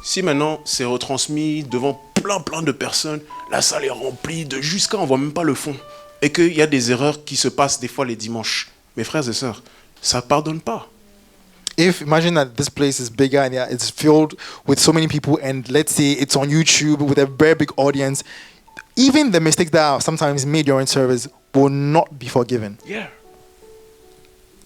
Si maintenant c'est retransmis devant plein de personnes, la salle est remplie de jusqu'à on voit même pas le fond, et qu'il y a des erreurs qui se passent des fois les dimanches. Mes frères et sœurs, ça pardonne pas.
If imagine that this place is bigger and it's filled with so many people, and let's say it's on YouTube with a very big audience, even the mistakes that are sometimes made during service will not be forgiven.
Yeah.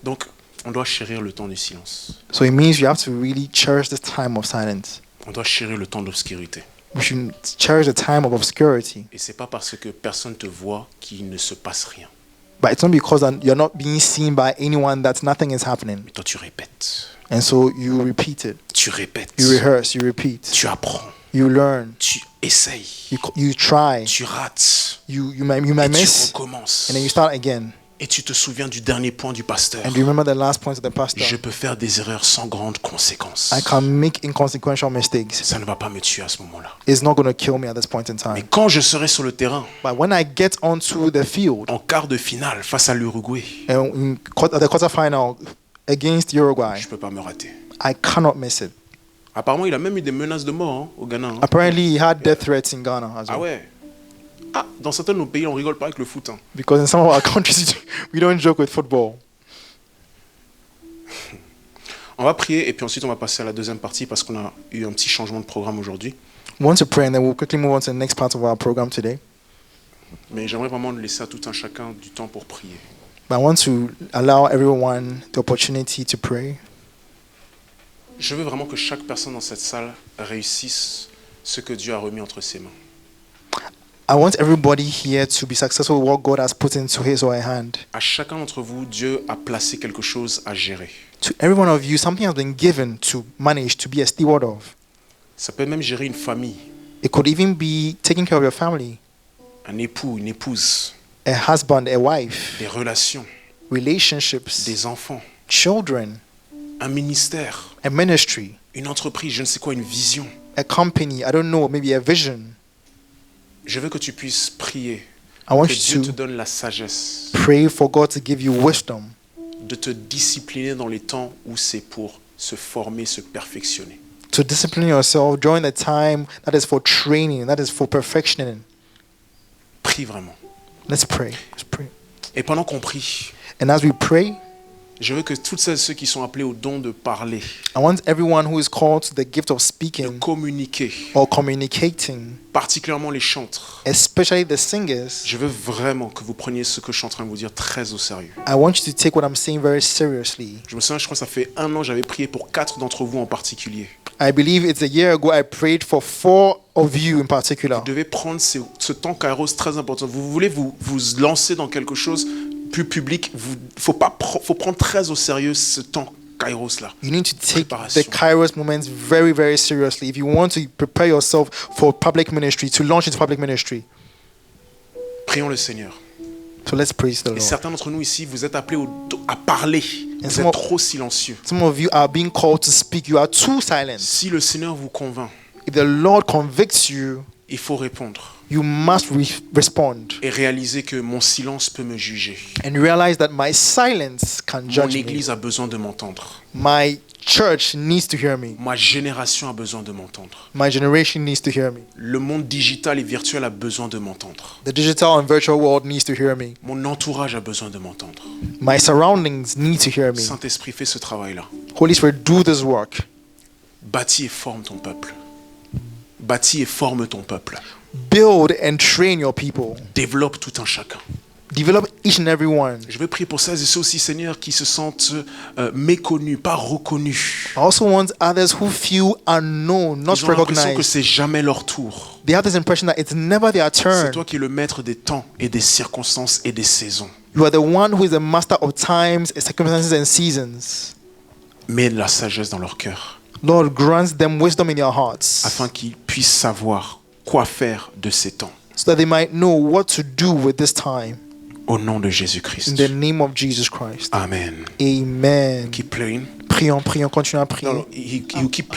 Donc, on doit chérir le temps du silence.
So it means you have to really cherish this time of silence.
On doit chérir le temps d'obscurité.
We should cherish the time of obscurity.
Et c'est pas parce que personne te voit qu'il ne se passe rien.
But it's not because you're not being seen by anyone that nothing is happening.
Mais toi, tu répètes.
And so you repeat it.
Tu répètes.
You rehearse, you repeat.
Tu apprends.
You learn.
Tu essayes.
You try.
Tu rates.
You might
Et tu
miss.
recommences.
And then you start again.
Et tu te souviens du dernier point du pasteur.
And you remember the last point of the pastor.
Je peux faire des erreurs sans grande conséquence.
I can make inconsequential mistakes.
Ça ne va pas me tuer à ce moment-là.
It's not going to kill me at this point in
Mais
time.
quand je serai sur le terrain,
But when I get onto the field
en quart de finale face à l'Uruguay,
and at the quarterfinal against Uruguay,
je ne peux pas me rater.
I cannot miss it.
Apparemment, il a même eu des menaces de mort hein, au Ghana. hein.
Apparently, he had death threats in Ghana as
Ah
well.
ouais. Ah, dans certains de nos pays, on rigole pas avec le foot. hein.
Because in some of our countries, we don't joke with football.
On va prier et puis ensuite on va passer à la deuxième partie parce qu'on a eu un petit changement de programme aujourd'hui.
We want to pray and then we'll quickly move on to the next part of our program today.
Mais j'aimerais vraiment laisser à tout un chacun du temps pour prier.
But I want to allow everyone the opportunity to pray.
Je veux vraiment que chaque personne dans cette salle réussisse ce que Dieu a remis entre ses mains.
I want everybody here to be successful with what God has put into his or her hand.
À chacun d'entre vous, Dieu a placé quelque chose à gérer.
To every one of you, something has been given to manage, to be a steward of.
Ça peut même gérer une famille,
It could even be taking care of your family,
un époux, une épouse,
a husband, a wife,
des relations,
relationships,
des enfants,
children,
un ministère,
a ministry,
une entreprise, je ne sais quoi, une vision.
a company, I don't know, maybe a vision.
Je veux que tu puisses prier
I want
Que Dieu te
you to
donne la sagesse
pray for God to give you wisdom
de te discipliner dans les temps où c'est pour se former, se perfectionner.
to discipline yourself during the time that is for training, that is for perfectioning.
Prie vraiment.
Let's pray. Let's pray.
Et pendant qu'on prie,
And as we pray,
je veux que toutes celles et ceux qui sont appelés au don de parler,
I want everyone who is called to the gift of
de
speaking
communiquer,
or communicating,
particulièrement les chantres,
especially the singers,
je veux vraiment que vous preniez ce que je suis en train de vous dire très au sérieux.
I want you to take what I'm saying very seriously.
Je me souviens, je crois que ça fait 1 an, j'avais prié pour 4 d'entre vous en particulier.
I believe it's a year ago I prayed for 4 of you in particular.
Vous devez prendre ce temps Kairos très important. Vous voulez vous lancer dans quelque chose plus public, faut prendre très au sérieux ce temps Kairos là.
You need to take
Préparation.
the Kairos moments very, very seriously if you want to prepare yourself for public ministry, to launch into public ministry.
Prions le Seigneur.
So let's praise the
Et
Lord.
certains d'entre nous ici, vous êtes appelés à parler. Vous
some
êtes
of-
trop silencieux.
Some of you are being called to speak. You are too silent.
Si le Seigneur vous convainc,
If the Lord convicts you,
il faut répondre
you must respond
et réaliser que mon silence peut me juger.
and realize that my silence can
Mon
judge me.
église a besoin de m'entendre.
My church needs to hear me.
Ma génération a besoin de m'entendre.
My generation needs to hear me.
Le monde digital et virtuel a besoin de m'entendre.
The digital and virtual world needs to hear me.
Mon entourage a besoin de m'entendre.
My surroundings need to hear me.
Saint-Esprit, fais ce travail-là.
Holy Spirit, do this work.
Bâtis et forme ton peuple. Bâtis et forme ton peuple.
Build and train your people.
Développe tout un chacun.
Develop each and every one.
Je vais prier pour celles et ceux aussi, Seigneur, qui se sentent méconnus, pas reconnus.
I also want others who feel unknown, not
Ils ont l'impression que
recognized.
c'est jamais leur tour.
They have this impression that it's never their
C'est
turn.
toi qui es le maître des temps et des circonstances et des saisons.
You are the one who is the master of times, circumstances, and seasons.
Mets la sagesse dans leur cœur,
Lord, grant them wisdom in their hearts
afin qu'ils puissent savoir quoi faire de ces temps.
so that they might know what to do with this time.
Au nom de
In
Jésus-Christ.
the name of Jesus Christ.
Amen.
Amen.
Keep praying.
Prions, prions, continuons à prier.
No, you keep